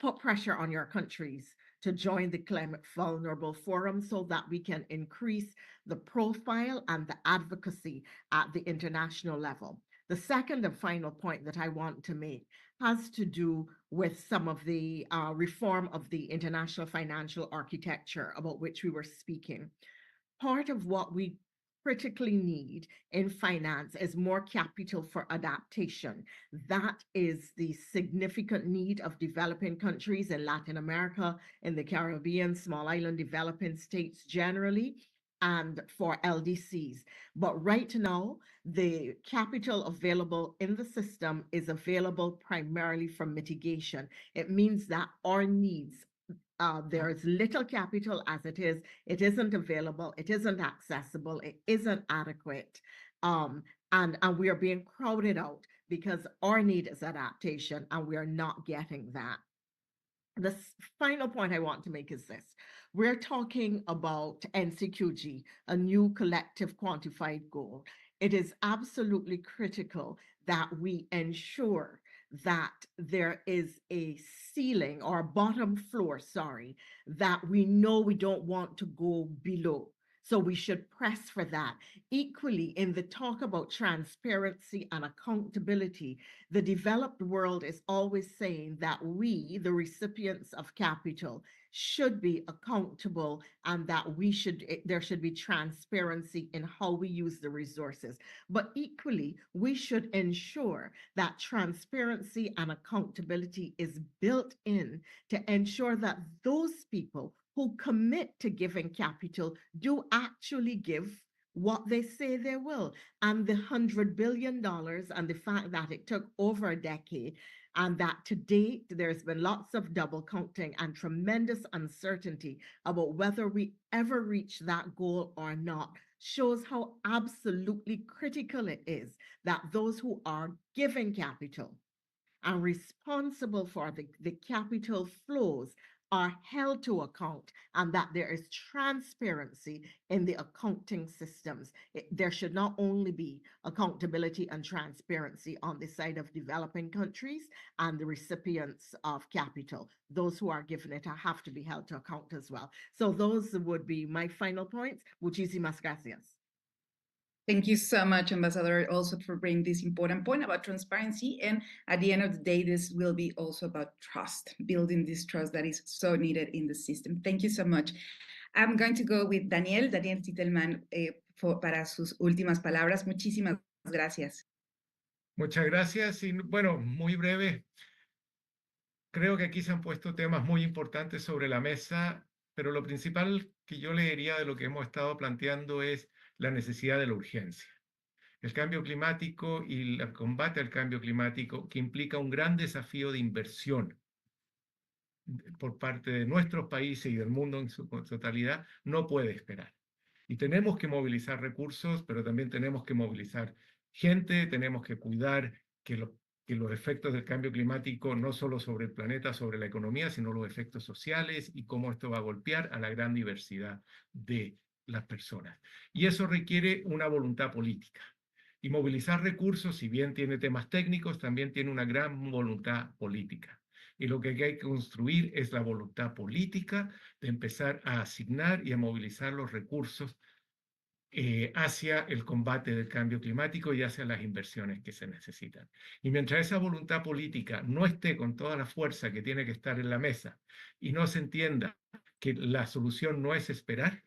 put pressure on your countries to join the Climate Vulnerable Forum so that we can increase the profile and the advocacy at the international level. The second and final point that I want to make has to do with some of the reform of the international financial architecture about which we were speaking. Part of what we critically need in finance is more capital for adaptation. That is the significant need of developing countries in Latin America, in the Caribbean, small island developing states generally, and for LDCs. But right now, the capital available in the system is available primarily for mitigation. It means that our needs, there is little capital as it isn't available, it isn't accessible, it isn't adequate, and we are being crowded out because our need is adaptation and we are not getting that. The final point I want to make is this. We're talking about NCQG, a new collective quantified goal. It is absolutely critical that we ensure that there is a ceiling or a bottom floor, that we know we don't want to go below. So we should press for that. Equally, in the talk about transparency and accountability, the developed world is always saying that we, the recipients of capital, should be accountable and that there should be transparency in how we use the resources. But equally, we should ensure that transparency and accountability is built in to ensure that those people who commit to giving capital do actually give what they say they will. And the $100 billion and the fact that it took over a decade and that to date there's been lots of double counting and tremendous uncertainty about whether we ever reach that goal or not shows how absolutely critical it is that those who are giving capital and responsible for the capital flows are held to account and that there is transparency in the accounting systems. There should not only be accountability and transparency on the side of developing countries and the recipients of capital. Those who are given it have to be held to account as well. So those would be my final points. Muchísimas gracias. Thank you so much, Ambassador, also for bringing this important point about transparency. And at the end of the day, this will be also about trust, building this trust that is so needed in the system. Thank you so much. I'm going to go with Daniel Titelman para sus últimas palabras. Muchísimas gracias. Muchas gracias. Y bueno, muy breve. Creo que aquí se han puesto temas muy importantes sobre la mesa, pero lo principal que yo leería de lo que hemos estado planteando es la necesidad de la urgencia. El cambio climático y el combate al cambio climático, que implica un gran desafío de inversión por parte de nuestros países y del mundo en su totalidad, no puede esperar. Y tenemos que movilizar recursos, pero también tenemos que movilizar gente, tenemos que cuidar que los efectos del cambio climático, no solo sobre el planeta, sobre la economía, sino los efectos sociales y cómo esto va a golpear a la gran diversidad de las personas. Y eso requiere una voluntad política. Y movilizar recursos, si bien tiene temas técnicos, también tiene una gran voluntad política. Y lo que hay que construir es la voluntad política de empezar a asignar y a movilizar los recursos hacia el combate del cambio climático y hacia las inversiones que se necesitan. Y mientras esa voluntad política no esté con toda la fuerza que tiene que estar en la mesa y no se entienda que la solución no es esperar,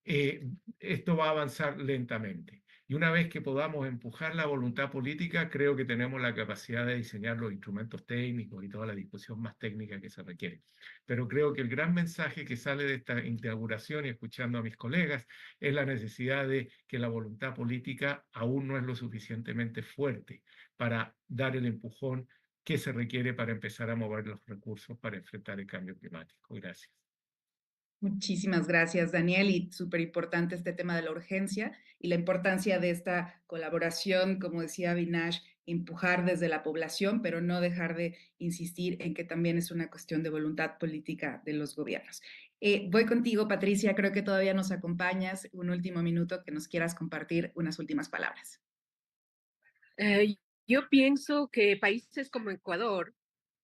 esto va a avanzar lentamente. Y una vez que podamos empujar la voluntad política, creo que tenemos la capacidad de diseñar los instrumentos técnicos y toda la discusión más técnica que se requiere. Pero creo que el gran mensaje que sale de esta inauguración y escuchando a mis colegas es la necesidad de que la voluntad política aún no es lo suficientemente fuerte para dar el empujón que se requiere para empezar a mover los recursos para enfrentar el cambio climático. Gracias. Muchísimas gracias, Daniel, y súper importante este tema de la urgencia y la importancia de esta colaboración, como decía Avinash, empujar desde la población, pero no dejar de insistir en que también es una cuestión de voluntad política de los gobiernos. Voy contigo, Patricia, creo que todavía nos acompañas. Un último minuto que nos quieras compartir unas últimas palabras. Yo pienso que países como Ecuador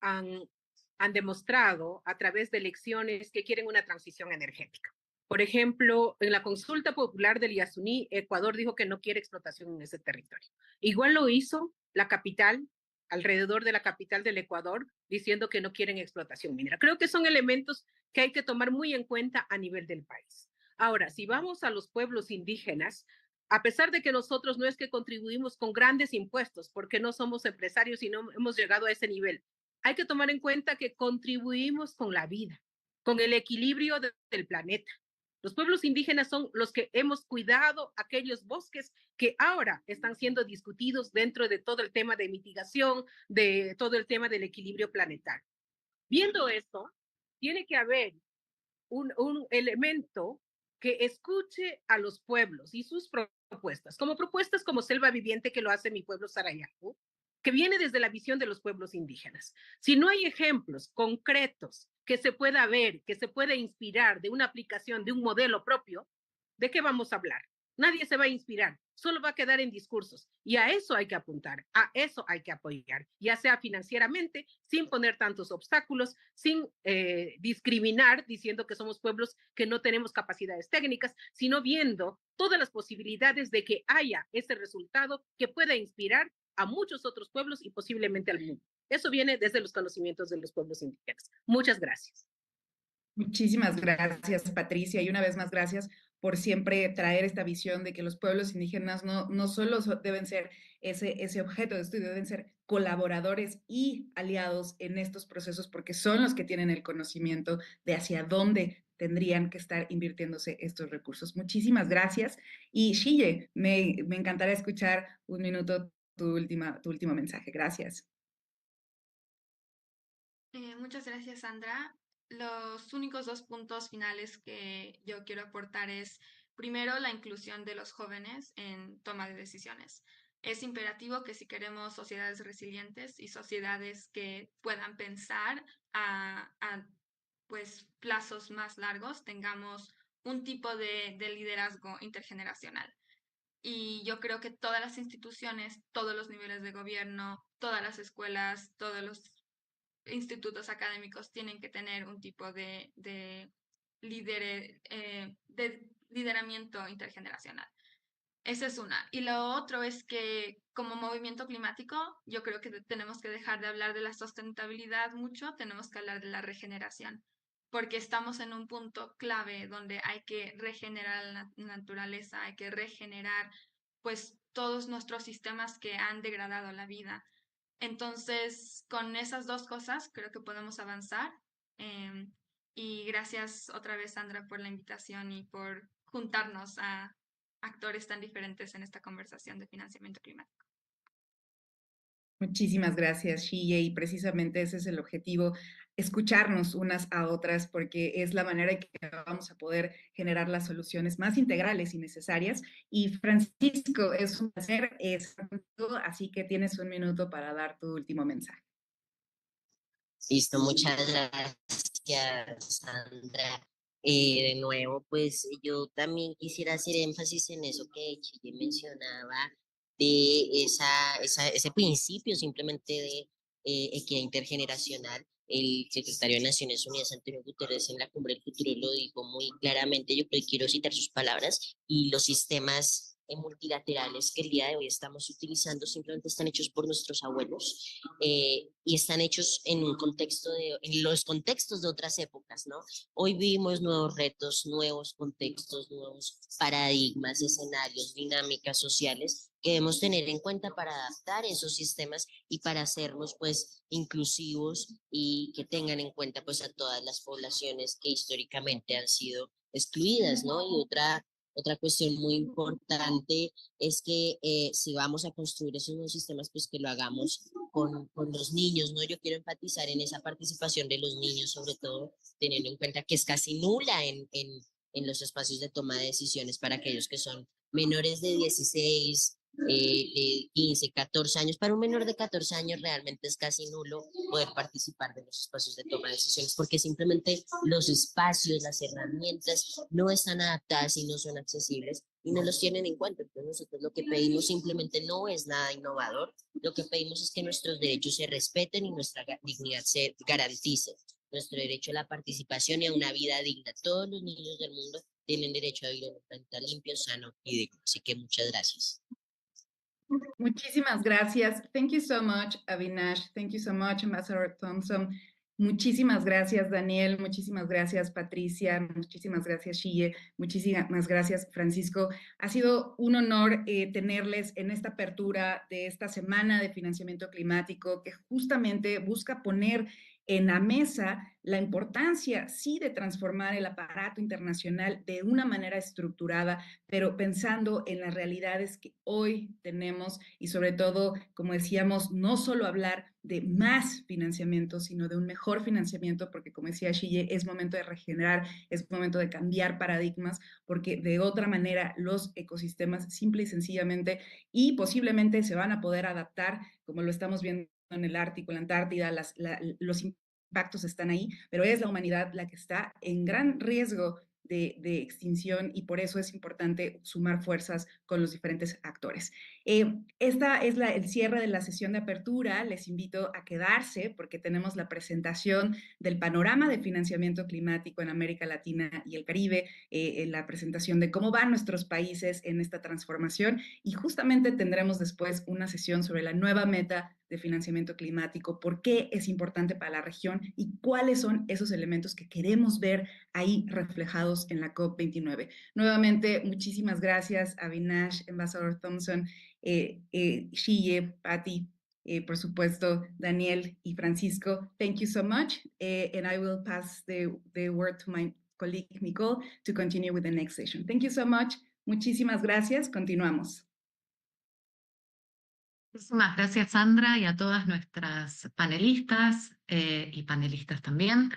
han demostrado a través de elecciones que quieren una transición energética. Por ejemplo, en la consulta popular del Yasuní, Ecuador dijo que no quiere explotación en ese territorio. Igual lo hizo la capital, alrededor de la capital del Ecuador, diciendo que no quieren explotación minera. Creo que son elementos que hay que tomar muy en cuenta a nivel del país. Ahora, si vamos a los pueblos indígenas, a pesar de que nosotros no es que contribuimos con grandes impuestos, porque no somos empresarios y no hemos llegado a ese nivel, hay que tomar en cuenta que contribuimos con la vida, con el equilibrio del planeta. Los pueblos indígenas son los que hemos cuidado aquellos bosques que ahora están siendo discutidos dentro de todo el tema de mitigación, de todo el tema del equilibrio planetario. Viendo esto, tiene que haber un elemento que escuche a los pueblos y sus propuestas como Selva Viviente, que lo hace mi pueblo Sarayaku, que viene desde la visión de los pueblos indígenas. Si no hay ejemplos concretos que se pueda ver, que se pueda inspirar de una aplicación, de un modelo propio, ¿de qué vamos a hablar? Nadie se va a inspirar, solo va a quedar en discursos. Y a eso hay que apuntar, a eso hay que apoyar, ya sea financieramente, sin poner tantos obstáculos, sin discriminar, diciendo que somos pueblos que no tenemos capacidades técnicas, sino viendo todas las posibilidades de que haya ese resultado que pueda inspirar a muchos otros pueblos y posiblemente al mundo. Eso viene desde los conocimientos de los pueblos indígenas. Muchas gracias. Muchísimas gracias, Patricia, y una vez más gracias por siempre traer esta visión de que los pueblos indígenas no solo deben ser ese objeto de estudio, deben ser colaboradores y aliados en estos procesos porque son los que tienen el conocimiento de hacia dónde tendrían que estar invirtiéndose estos recursos. Muchísimas gracias. Y Shille, me encantará escuchar un minuto tu último mensaje. Gracias. Muchas gracias, Sandra. Los únicos dos puntos finales que yo quiero aportar es, primero, la inclusión de los jóvenes en toma de decisiones. Es imperativo que si queremos sociedades resilientes y sociedades que puedan pensar a pues, plazos más largos, tengamos un tipo de liderazgo intergeneracional. Y yo creo que todas las instituciones, todos los niveles de gobierno, todas las escuelas, todos los institutos académicos tienen que tener un tipo de lideramiento intergeneracional. Esa es una. Y lo otro es que como movimiento climático, yo creo que tenemos que dejar de hablar de la sustentabilidad mucho, tenemos que hablar de la regeneración, porque estamos en un punto clave donde hay que regenerar la naturaleza, hay que regenerar pues todos nuestros sistemas que han degradado la vida. Entonces, con esas dos cosas creo que podemos avanzar. Y gracias otra vez, Sandra, por la invitación y por juntarnos a actores tan diferentes en esta conversación de financiamiento climático. Muchísimas gracias, Xiye, y precisamente ese es el objetivo, escucharnos unas a otras, porque es la manera en que vamos a poder generar las soluciones más integrales y necesarias. Y Francisco, es un placer estar contigo, así que tienes un minuto para dar tu último mensaje. Listo, muchas gracias, Sandra. De nuevo, pues yo también quisiera hacer énfasis en eso que Chile mencionaba, de ese principio simplemente de equidad intergeneracional. El secretario de Naciones Unidas, Antonio Guterres, en la Cumbre del Futuro lo dijo muy claramente. Yo creo que quiero citar sus palabras: y los sistemas multilaterales que el día de hoy estamos utilizando simplemente están hechos por nuestros abuelos, y están hechos en un contexto en los contextos de otras épocas, ¿no? Hoy vivimos nuevos retos, nuevos contextos, nuevos paradigmas, escenarios, dinámicas sociales que debemos tener en cuenta para adaptar esos sistemas y para hacerlos pues inclusivos y que tengan en cuenta pues a todas las poblaciones que históricamente han sido excluidas, ¿no? Y otra cuestión muy importante es que si vamos a construir esos nuevos sistemas, pues que lo hagamos con los niños, ¿no? Yo quiero enfatizar en esa participación de los niños, sobre todo teniendo en cuenta que es casi nula en los espacios de toma de decisiones para aquellos que son menores de 16, de 15, 14 años. Para un menor de 14 años realmente es casi nulo poder participar de los espacios de toma de decisiones, porque simplemente los espacios, las herramientas no están adaptadas y no son accesibles y no los tienen en cuenta. Entonces nosotros lo que pedimos simplemente no es nada innovador. Lo que pedimos es que nuestros derechos se respeten y nuestra dignidad se garantice. Nuestro derecho a la participación y a una vida digna. Todos los niños del mundo tienen derecho a vivir en un planeta limpio, sano y digno. Así que muchas gracias. Muchísimas gracias. Thank you so much, Avinash. Thank you so much, Ambassador Thompson. Muchísimas gracias, Daniel. Muchísimas gracias, Patricia. Muchísimas gracias, Xiye. Muchísimas gracias, Francisco. Ha sido un honor tenerles en esta apertura de esta semana de financiamiento climático que justamente busca poner en la mesa la importancia, sí, de transformar el aparato internacional de una manera estructurada, pero pensando en las realidades que hoy tenemos y sobre todo, como decíamos, no solo hablar de más financiamiento, sino de un mejor financiamiento, porque como decía Xiye, es momento de regenerar, es momento de cambiar paradigmas, porque de otra manera los ecosistemas simple y sencillamente y posiblemente se van a poder adaptar, como lo estamos viendo en el Ártico, en la Antártida, los impactos están ahí, pero es la humanidad la que está en gran riesgo de extinción y por eso es importante sumar fuerzas con los diferentes actores. Esta es el cierre de la sesión de apertura. Les invito a quedarse porque tenemos la presentación del panorama de financiamiento climático en América Latina y el Caribe, la presentación de cómo van nuestros países en esta transformación y justamente tendremos después una sesión sobre la nueva meta de financiamiento climático, por qué es importante para la región y cuáles son esos elementos que queremos ver ahí reflejados en la COP29. Nuevamente, muchísimas gracias a Avinash, Ambassador Thompson, Xiye, Patty, por supuesto, Daniel y Francisco. Thank you so much, and I will pass the word to my colleague Nicole to continue with the next session. Thank you so much. Muchísimas gracias. Continuamos. Muchísimas gracias, Sandra, y a todas nuestras panelistas y panelistas también.